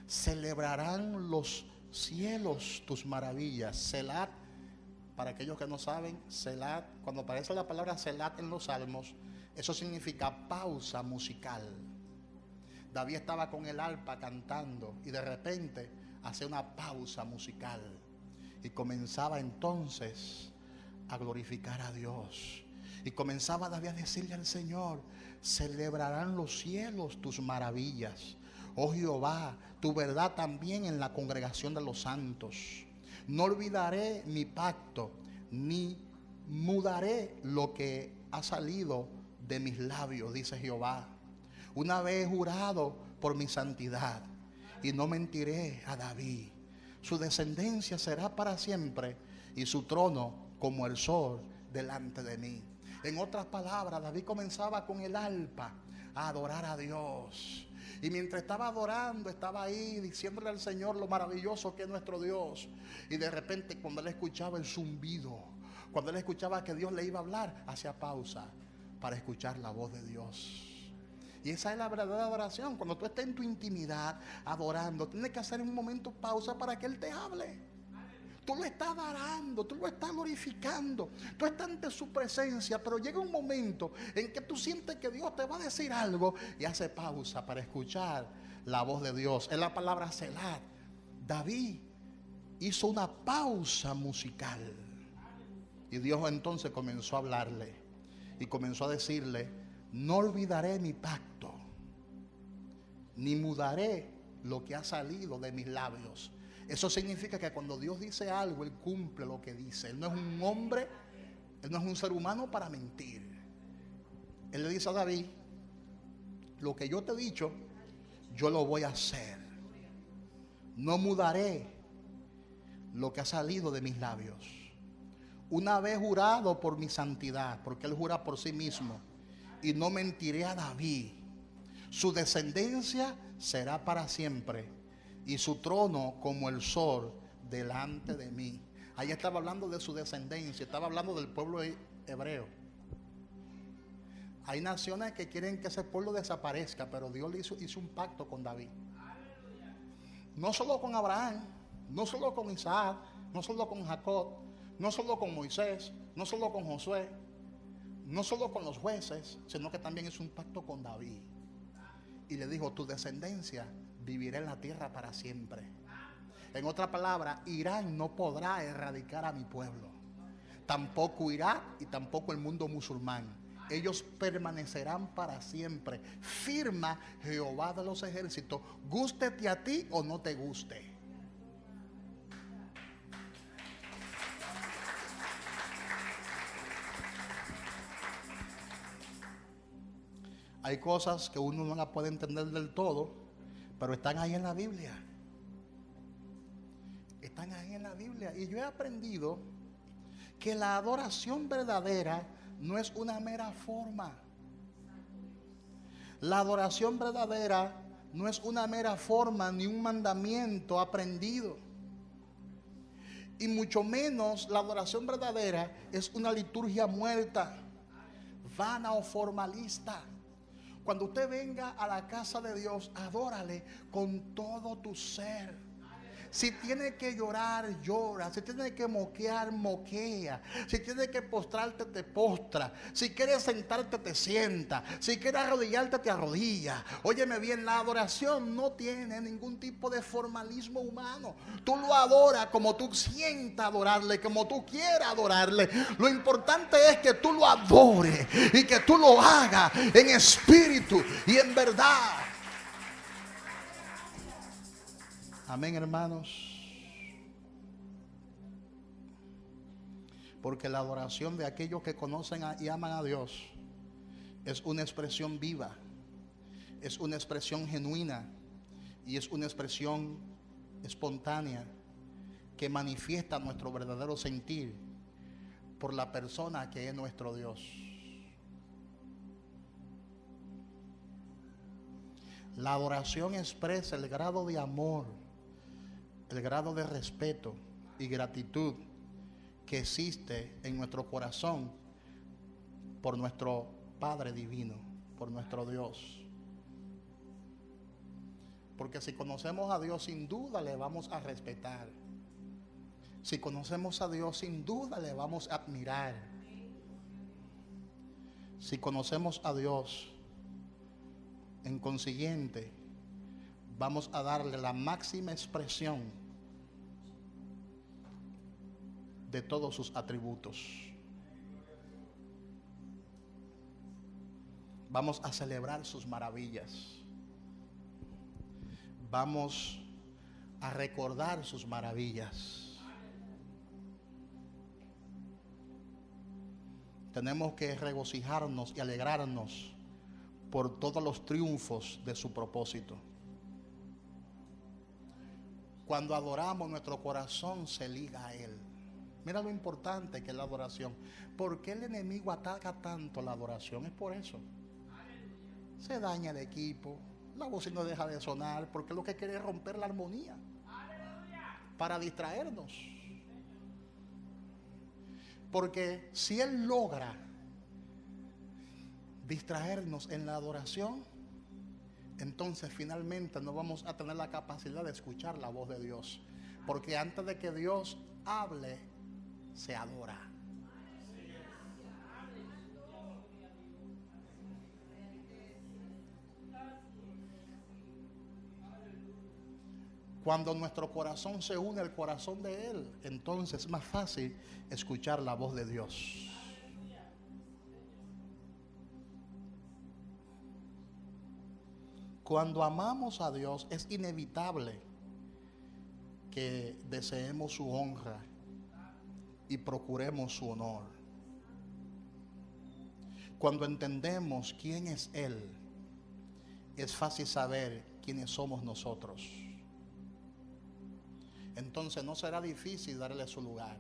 Celebrarán los cielos tus maravillas. Selah, para aquellos que no saben, Selah, cuando aparece la palabra Selah en los salmos, eso significa pausa musical. David estaba con el arpa cantando y de repente hace una pausa musical y comenzaba entonces a glorificar a Dios. Y comenzaba David a decirle al Señor: celebrarán los cielos tus maravillas, oh Jehová, tu verdad también en la congregación de los santos. No olvidaré mi pacto, ni mudaré lo que ha salido de mis labios, dice Jehová. Una vez he jurado por mi santidad y no mentiré a David. Su descendencia será para siempre y su trono como el sol delante de mí. En otras palabras, David comenzaba con el arpa a adorar a Dios. Y mientras estaba adorando, estaba ahí diciéndole al Señor lo maravilloso que es nuestro Dios. Y de repente, cuando él escuchaba el zumbido, cuando él escuchaba que Dios le iba a hablar, hacía pausa para escuchar la voz de Dios. Y esa es la verdadera adoración. Cuando tú estés en tu intimidad adorando, tienes que hacer un momento pausa para que Él te hable. Tú lo estás adorando, tú lo estás glorificando, tú estás ante su presencia, pero llega un momento en que tú sientes que Dios te va a decir algo y hace pausa para escuchar la voz de Dios. Es la palabra Selah. David hizo una pausa musical y Dios entonces comenzó a hablarle y comenzó a decirle: no olvidaré mi pacto, ni mudaré lo que ha salido de mis labios. Eso significa que cuando Dios dice algo, Él cumple lo que dice. Él no es un hombre, Él no es un ser humano para mentir. Él le dice a David: lo que yo te he dicho, yo lo voy a hacer. No mudaré lo que ha salido de mis labios. Una vez jurado por mi santidad, porque Él jura por sí mismo, y no mentiré a David. Su descendencia será para siempre, y su trono como el sol delante de mí. Ahí estaba hablando de su descendencia, estaba hablando del pueblo hebreo. Hay naciones que quieren que ese pueblo desaparezca, pero Dios hizo un pacto con David. No solo con Abraham, no solo con Isaac, no solo con Jacob, no solo con Moisés, no solo con Josué, no solo con los jueces, sino que también hizo un pacto con David. Y le dijo: tu descendencia vivirá en la tierra para siempre. En otra palabra, Irán no podrá erradicar a mi pueblo. Tampoco Irak y tampoco el mundo musulmán. Ellos permanecerán para siempre. Firma Jehová de los ejércitos, gústete a ti o no te guste. Hay cosas que uno no las puede entender del todo, pero están ahí en la Biblia. Están ahí en la Biblia. Y yo he aprendido que la adoración verdadera no es una mera forma. La adoración verdadera no es una mera forma ni un mandamiento aprendido. Y mucho menos la adoración verdadera es una liturgia muerta, vana o formalista. Cuando usted venga a la casa de Dios, adórale con todo tu ser. Si tiene que llorar, llora. Si tiene que moquear, moquea. Si tiene que postrarte, te postra. Si quieres sentarte, te sienta. Si quieres arrodillarte, te arrodilla. Óyeme bien, la adoración no tiene ningún tipo de formalismo humano. Tú lo adoras como tú sientas adorarle, como tú quieras adorarle. Lo importante es que tú lo adores y que tú lo hagas en espíritu y en verdad. Amén, hermanos. Porque la adoración de aquellos que conocen y aman a Dios es una expresión viva, es una expresión genuina y es una expresión espontánea que manifiesta nuestro verdadero sentir por la persona que es nuestro Dios. La adoración expresa el grado de amor, el grado de respeto y gratitud que existe en nuestro corazón por nuestro Padre Divino, por nuestro Dios. Porque si conocemos a Dios, sin duda le vamos a respetar. Si conocemos a Dios, sin duda le vamos a admirar. Si conocemos a Dios, en consiguiente, vamos a darle la máxima expresión de todos sus atributos. Vamos a celebrar sus maravillas. Vamos a recordar sus maravillas. Tenemos que regocijarnos y alegrarnos por todos los triunfos de su propósito. Cuando adoramos, nuestro corazón se liga a Él. Mira lo importante que es la adoración. ¿Por qué el enemigo ataca tanto la adoración? Es por eso. Se daña el equipo, la bocina deja de sonar, porque lo que quiere es romper la armonía para distraernos. Porque si él logra distraernos en la adoración, entonces finalmente no vamos a tener la capacidad de escuchar la voz de Dios. Porque antes de que Dios hable, se adora. Cuando nuestro corazón se une al corazón de Él, entonces es más fácil escuchar la voz de Dios. Cuando amamos a Dios, es inevitable que deseemos su honra y procuremos su honor. Cuando entendemos quién es Él, es fácil saber quiénes somos nosotros. Entonces no será difícil darle su lugar.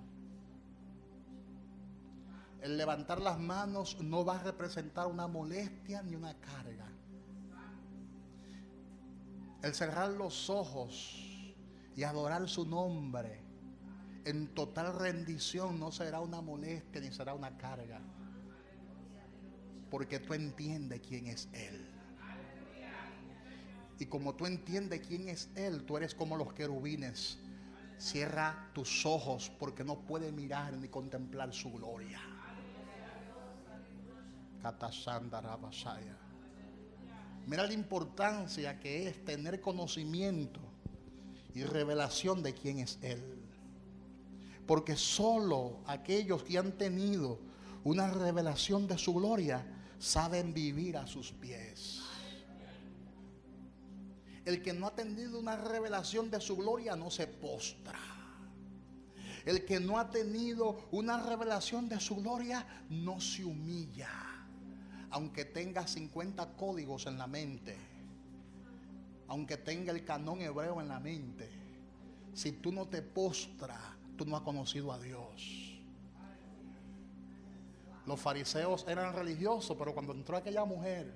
El levantar las manos no va a representar una molestia ni una carga. El cerrar los ojos y adorar su nombre en total rendición no será una molestia ni será una carga, porque tú entiendes quién es Él. Y como tú entiendes quién es Él, tú eres como los querubines. Cierra tus ojos porque no puedes mirar ni contemplar su gloria. Mira la importancia que es tener conocimiento y revelación de quién es Él. Porque solo aquellos que han tenido una revelación de su gloria saben vivir a sus pies. El que no ha tenido una revelación de su gloria no se postra. El que no ha tenido una revelación de su gloria no se humilla. Aunque tenga 50 códigos en la mente, aunque tenga el canon hebreo en la mente, si tú no te postras, tú no has conocido a Dios. Los fariseos eran religiosos, pero cuando entró aquella mujer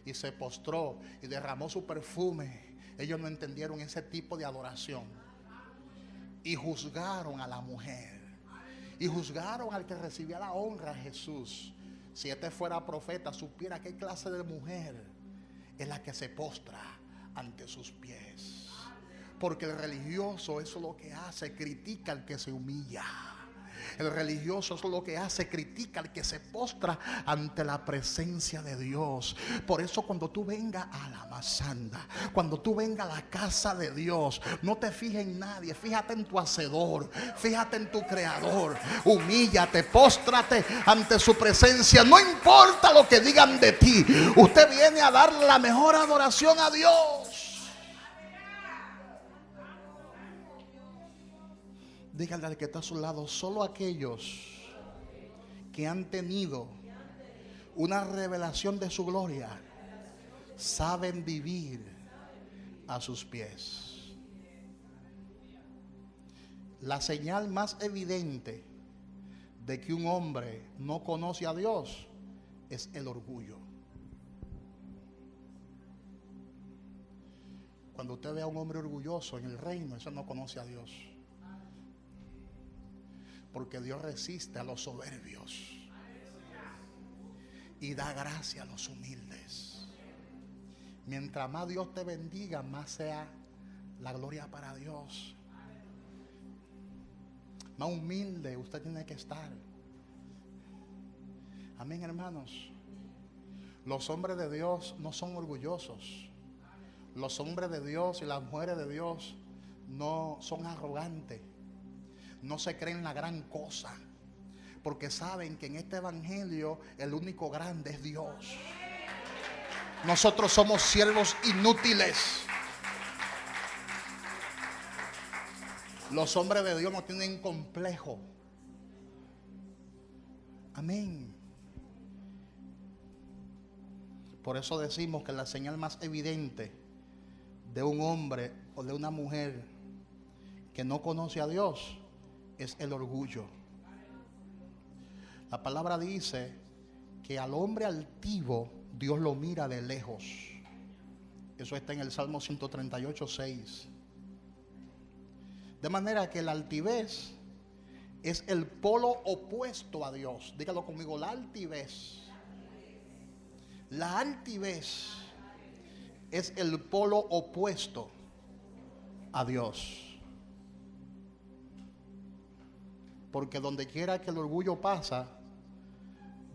y se postró y derramó su perfume, ellos no entendieron ese tipo de adoración y juzgaron a la mujer y juzgaron al que recibía la honra, a Jesús. Si este fuera profeta, supiera qué clase de mujer es la que se postra ante sus pies. Porque el religioso eso es lo que hace, critica al que se humilla. El religioso eso es lo que hace, critica al que se postra ante la presencia de Dios. Por eso cuando tú vengas a la Masanda, cuando tú vengas a la casa de Dios, no te fijes en nadie, fíjate en tu hacedor, fíjate en tu creador. Humíllate, póstrate ante su presencia. No importa lo que digan de ti, usted viene a dar la mejor adoración a Dios. Dígale al que está a su lado, solo aquellos que han tenido una revelación de su gloria saben vivir a sus pies. La señal más evidente de que un hombre no conoce a Dios es el orgullo. Cuando usted ve a un hombre orgulloso en el reino, eso no conoce a Dios. Porque Dios resiste a los soberbios y da gracia a los humildes. Mientras más Dios te bendiga, más sea la gloria para Dios. Más humilde usted tiene que estar. Amén, hermanos. Los hombres de Dios no son orgullosos. Los hombres de Dios y las mujeres de Dios no son arrogantes. No se creen la gran cosa, porque saben que en este evangelio el único grande es Dios. Nosotros somos siervos inútiles. Los hombres de Dios no tienen complejo. Amén. Por eso decimos que la señal más evidente de un hombre o de una mujer que no conoce a Dios es el orgullo. La palabra dice que al hombre altivo Dios lo mira de lejos. Eso está en el Salmo 138, 6. De manera que la altivez es el polo opuesto a Dios. Dígalo conmigo, la altivez. La altivez es el polo opuesto a Dios. Porque donde quiera que el orgullo pasa,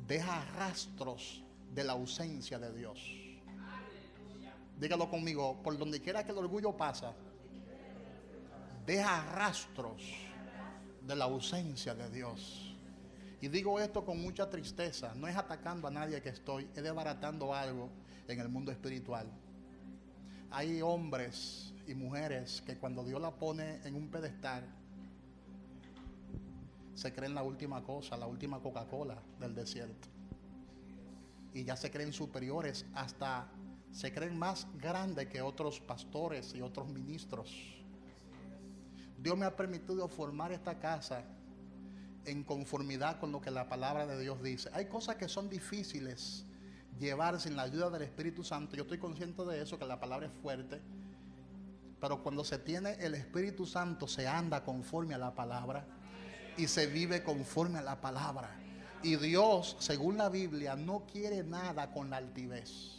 deja rastros de la ausencia de Dios. Dígalo conmigo, por donde quiera que el orgullo pasa, deja rastros de la ausencia de Dios. Y digo esto con mucha tristeza, no es atacando a nadie que estoy, es desbaratando algo en el mundo espiritual. Hay hombres y mujeres que cuando Dios la pone en un pedestal, se creen la última cosa, la última Coca-Cola del desierto. Y ya se creen superiores, hasta se creen más grandes que otros pastores y otros ministros. Dios me ha permitido formar esta casa en conformidad con lo que la palabra de Dios dice. Hay cosas que son difíciles llevar sin la ayuda del Espíritu Santo. Yo estoy consciente de eso, que la palabra es fuerte. Pero cuando se tiene el Espíritu Santo, se anda conforme a la palabra y se vive conforme a la palabra. Y Dios, según la Biblia, no quiere nada con la altivez.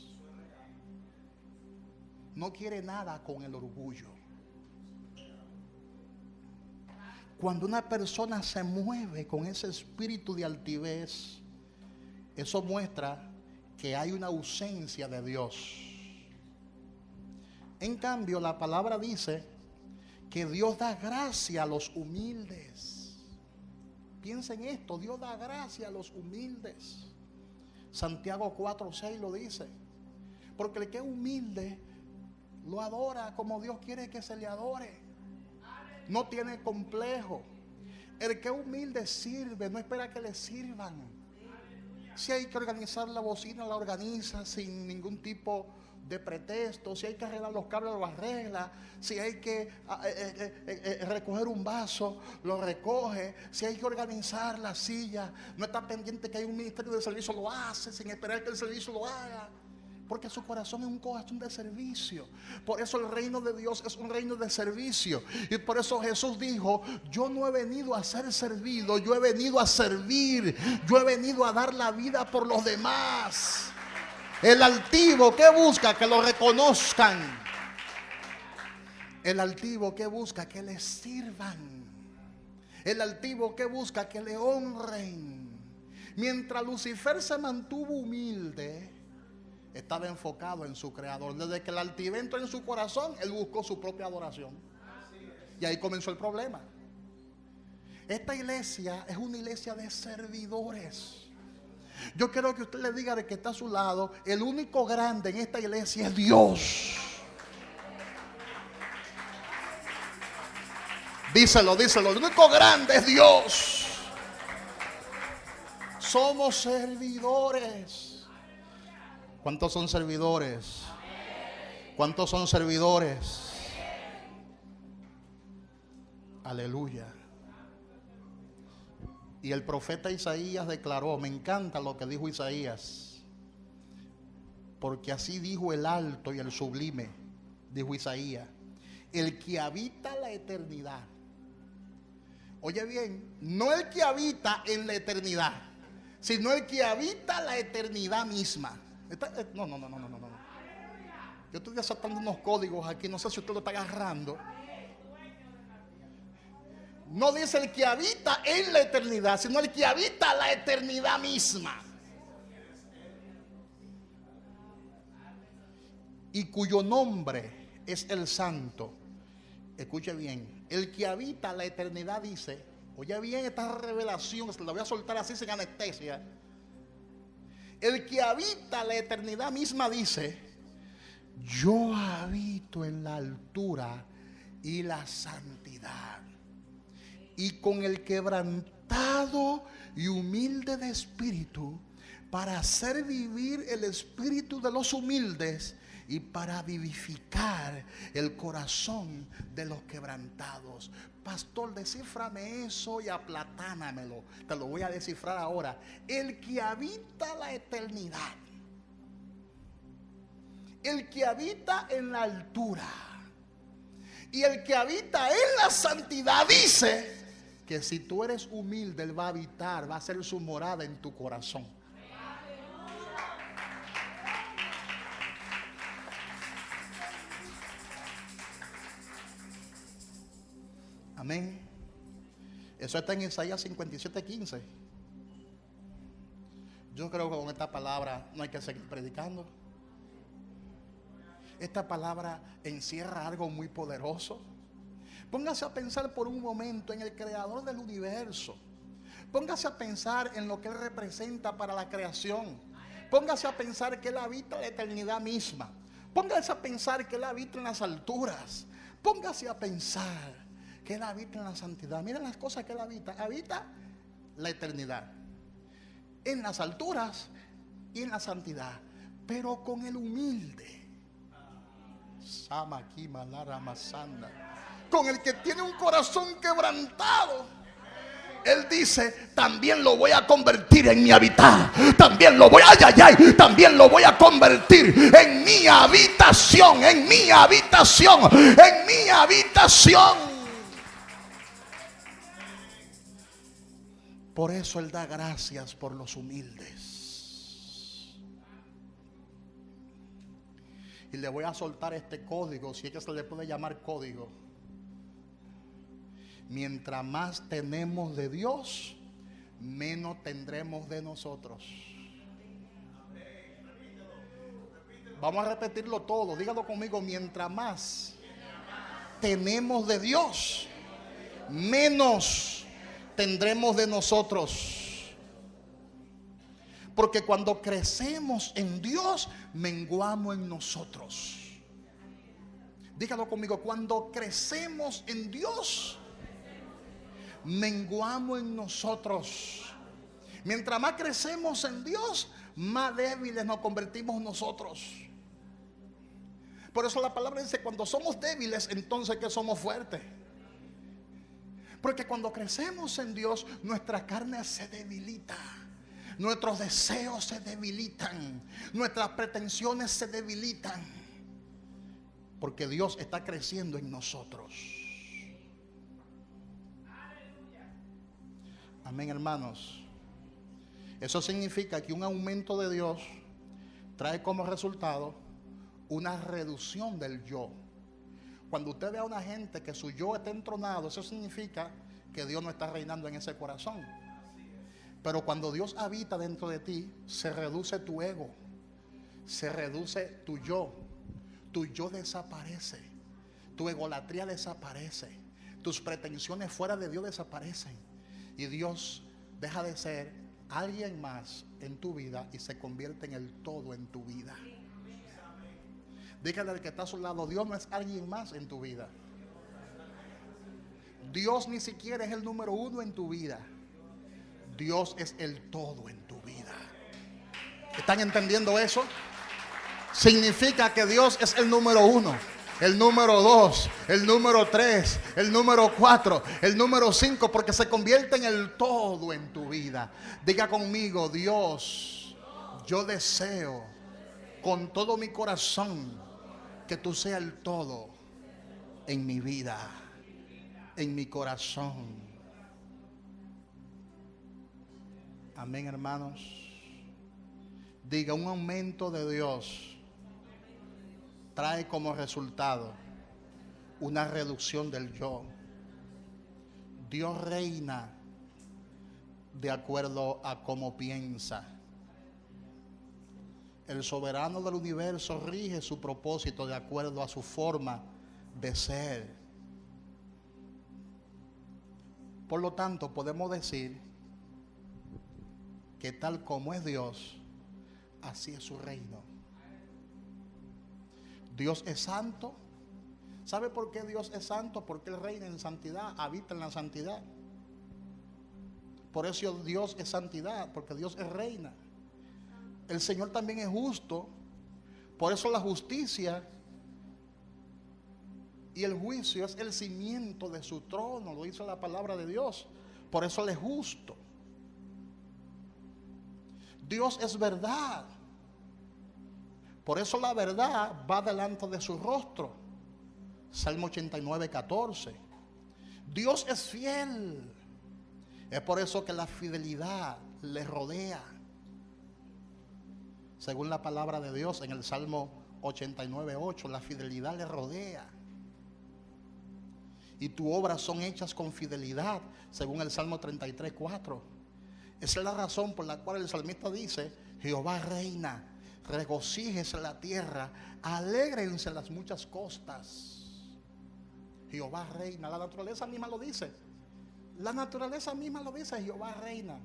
No quiere nada con el orgullo. Cuando una persona se mueve con ese espíritu de altivez, eso muestra que hay una ausencia de Dios. En cambio, la palabra dice que Dios da gracia a los humildes. Piensen esto, Dios da gracia a los humildes. Santiago 4:6 lo dice. Porque el que es humilde lo adora como Dios quiere que se le adore. No tiene complejo. El que es humilde sirve, no espera que le sirvan. Si hay que organizar la bocina, la organiza sin ningún tipo de pretexto. Si hay que arreglar los cables, lo arregla. Si hay que recoger un vaso, lo recoge. Si hay que organizar la silla, no está pendiente que hay un ministerio de servicio, lo hace sin esperar que el servicio lo haga. Porque su corazón es un corazón de servicio. Por eso el reino de Dios es un reino de servicio. Y por eso Jesús dijo: yo no he venido a ser servido, yo he venido a servir. Yo he venido a dar la vida por los demás. El altivo, ¿qué busca? Que lo reconozcan. El altivo, ¿qué busca? Que le sirvan. El altivo, ¿qué busca? Que le honren. Mientras Lucifer se mantuvo humilde, estaba enfocado en su creador. Desde que el altivez entró en su corazón, él buscó su propia adoración. Y ahí comenzó el problema. Esta iglesia es una iglesia de servidores. Yo quiero que usted le diga de que está a su lado: el único grande en esta iglesia es Dios. Díselo, díselo. El único grande es Dios. Somos servidores. ¿Cuántos son servidores? ¿Cuántos son servidores? Aleluya. Y el profeta Isaías declaró, me encanta lo que dijo Isaías, porque así dijo el alto y el sublime, dijo Isaías, el que habita la eternidad. Oye bien, no el que habita en la eternidad, sino el que habita la eternidad misma. No. Yo estoy desatando unos códigos aquí, no sé si usted lo está agarrando. No dice el que habita en la eternidad, sino el que habita la eternidad misma. Y cuyo nombre es el Santo. Escuche bien, el que habita la eternidad dice, oye bien esta revelación, se la voy a soltar así sin anestesia. El que habita la eternidad misma dice, yo habito en la altura y la santidad. Y con el quebrantado y humilde de espíritu, para hacer vivir el espíritu de los humildes y para vivificar el corazón de los quebrantados. Pastor, descíframe eso y aplatánamelo. Te lo voy a descifrar ahora. El que habita la eternidad, el que habita en la altura y el que habita en la santidad, dice que si tú eres humilde, Él va a habitar, va a ser su morada en tu corazón. Amén. Eso está en Isaías 57:15. Yo creo que con esta palabra no hay que seguir predicando. Esta palabra encierra algo muy poderoso. Póngase a pensar por un momento en el creador del universo. Póngase a pensar en lo que Él representa para la creación. Póngase a pensar que Él habita la eternidad misma. Póngase a pensar que Él habita en las alturas. Póngase a pensar que Él habita en la santidad. Miren las cosas que Él habita. Habita la eternidad, en las alturas y en la santidad. Pero con el humilde, con el que tiene un corazón quebrantado, Él dice, también lo voy a convertir en mi habitar. También lo voy también lo voy a convertir en mi habitación, en mi habitación, en mi habitación. Por eso Él da gracias por los humildes. Y le voy a soltar este código, si es que se le puede llamar código. Mientras más tenemos de Dios, menos tendremos de nosotros. Vamos a repetirlo todo, dígalo conmigo. Mientras más tenemos de Dios, menos tendremos de nosotros. Porque cuando crecemos en Dios, menguamos en nosotros. Dígalo conmigo. Cuando crecemos en Dios, menguamos en nosotros. Mientras más crecemos en Dios, más débiles nos convertimos nosotros. Por eso la palabra dice, cuando somos débiles, entonces que somos fuertes. Porque cuando crecemos en Dios, nuestra carne se debilita, nuestros deseos se debilitan, nuestras pretensiones se debilitan, porque Dios está creciendo en nosotros. Amén, hermanos. Eso significa que un aumento de Dios trae como resultado una reducción del yo. Cuando usted ve a una gente que su yo está entronado, eso significa que Dios no está reinando en ese corazón. Pero cuando Dios habita dentro de ti, se reduce tu ego, se reduce tu yo desaparece, tu egolatría desaparece, tus pretensiones fuera de Dios desaparecen y Dios deja de ser alguien más en tu vida y se convierte en el todo en tu vida. Dígale al que está a su lado, Dios no es alguien más en tu vida. Dios ni siquiera es el número uno en tu vida. Dios es el todo en tu vida. ¿Están entendiendo eso? Significa que Dios es el número uno, el número 2, el número 3, el número 4, el número 5, porque se convierte en el todo en tu vida. Diga conmigo, Dios, yo deseo con todo mi corazón que tú seas el todo en mi vida, en mi corazón. Amén, hermanos. Diga, un aumento de Dios trae como resultado una reducción del yo. Dios reina de acuerdo a cómo piensa. El soberano del universo rige su propósito de acuerdo a su forma de ser. Por lo tanto, podemos decir que tal como es Dios, así es su reino. Dios es santo. ¿Sabe por qué Dios es santo? Porque Él reina en santidad, habita en la santidad. Por eso Dios es santidad, porque Dios es reina. El Señor también es justo, Por eso la justicia y el juicio es el cimiento de su trono, lo dice la palabra de Dios. Por eso Él es justo. Dios es verdad. Por eso la verdad va delante de su rostro. Salmo 89, 14. Dios es fiel. Es por eso que la fidelidad le rodea. Según la palabra de Dios en el Salmo 89, 8, la fidelidad le rodea. Y tus obras son hechas con fidelidad, según el Salmo 33, 4. Esa es la razón por la cual el salmista dice: Jehová reina, regocíjese la tierra, alégrense las muchas costas. Jehová reina, la naturaleza misma lo dice. La naturaleza misma lo dice, Jehová reina.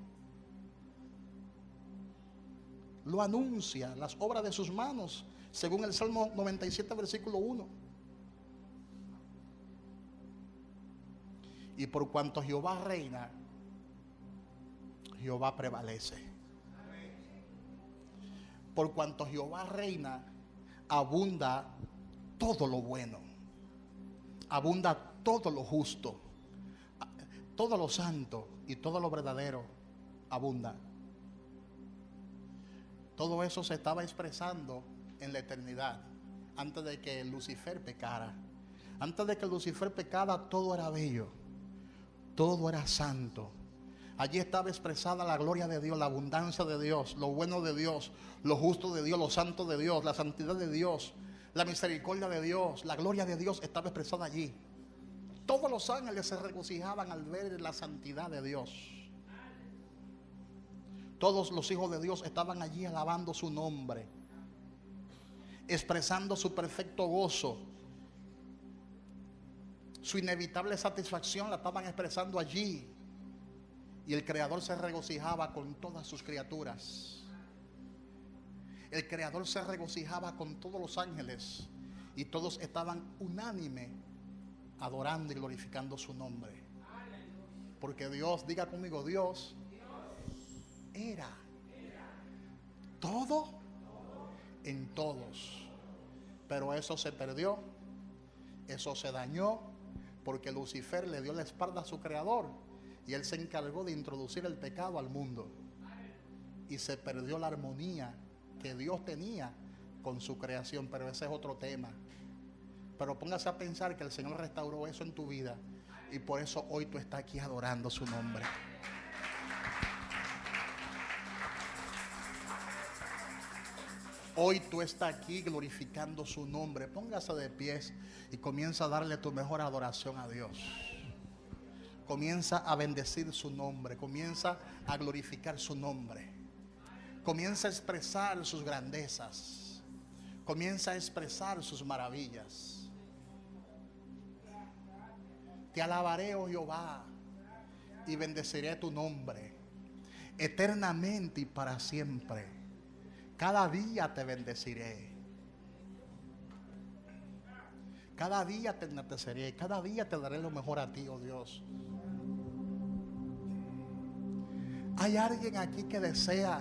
Lo anuncia, las obras de sus manos, según el Salmo 97, versículo 1. Y por cuanto Jehová reina, Jehová prevalece. Por cuanto Jehová reina, abunda todo lo bueno, abunda todo lo justo, todo lo santo y todo lo verdadero abunda. Todo eso se estaba expresando en la eternidad, antes de que Lucifer pecara. Antes de que Lucifer pecara, todo era bello, todo era santo. Allí estaba expresada la gloria de Dios, la abundancia de Dios, lo bueno de Dios, lo justo de Dios, lo santo de Dios, la santidad de Dios, la misericordia de Dios, la gloria de Dios estaba expresada allí. Todos los ángeles se regocijaban al ver la santidad de Dios. Todos los hijos de Dios estaban allí alabando su nombre, expresando su perfecto gozo. Su inevitable satisfacción la estaban expresando allí. Y el Creador se regocijaba con todas sus criaturas. El Creador se regocijaba con todos los ángeles. Y todos estaban unánime adorando y glorificando su nombre. Porque Dios, diga conmigo, Dios era todo en todos. Pero eso se perdió, eso se dañó, porque Lucifer le dio la espalda a su Creador. Y él se encargó de introducir el pecado al mundo. Y se perdió la armonía que Dios tenía con su creación. Pero ese es otro tema. Pero póngase a pensar que el Señor restauró eso en tu vida. Y por eso hoy tú estás aquí adorando su nombre. Hoy tú estás aquí glorificando su nombre. Póngase de pies y comienza a darle tu mejor adoración a Dios. Comienza a bendecir su nombre. Comienza a glorificar su nombre. Comienza a expresar sus grandezas. Comienza a expresar sus maravillas. Te alabaré, oh Jehová, y bendeciré tu nombre eternamente y para siempre. Cada día te bendeciré. Cada día te enalteceré. Cada día te daré lo mejor a ti, oh Dios. Hay alguien aquí que desea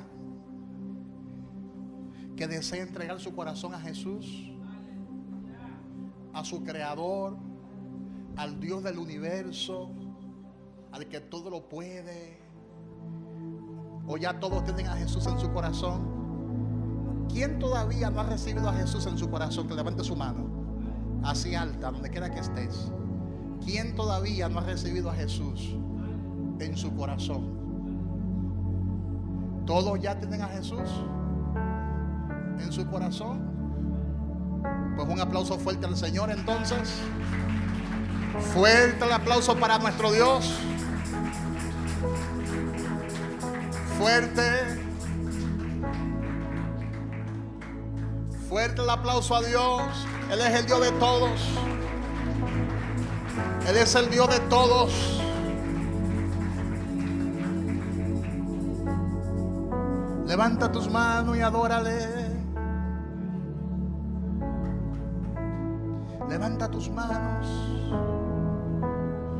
entregar su corazón a Jesús, a su Creador, al Dios del universo, al que todo lo puede. O ya todos tienen a Jesús en su corazón. ¿Quién todavía no ha recibido a Jesús en su corazón? Que levante su mano así alta, donde quiera que estés. ¿Quién todavía no ha recibido a Jesús en su corazón? ¿Todos ya tienen a Jesús en su corazón? Pues un aplauso fuerte al Señor entonces. Fuerte el aplauso para nuestro Dios. Fuerte. Fuerte el aplauso a Dios. Él es el Dios de todos. Él es el Dios de todos. Levanta tus manos y adórale. Levanta tus manos.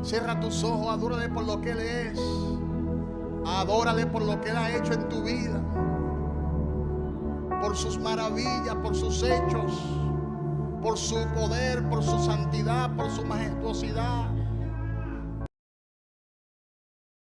Cierra tus ojos. Adórale por lo que Él es. Adórale por lo que Él ha hecho en tu vida. Por sus maravillas, por sus hechos, por su poder, por su santidad, por su majestuosidad.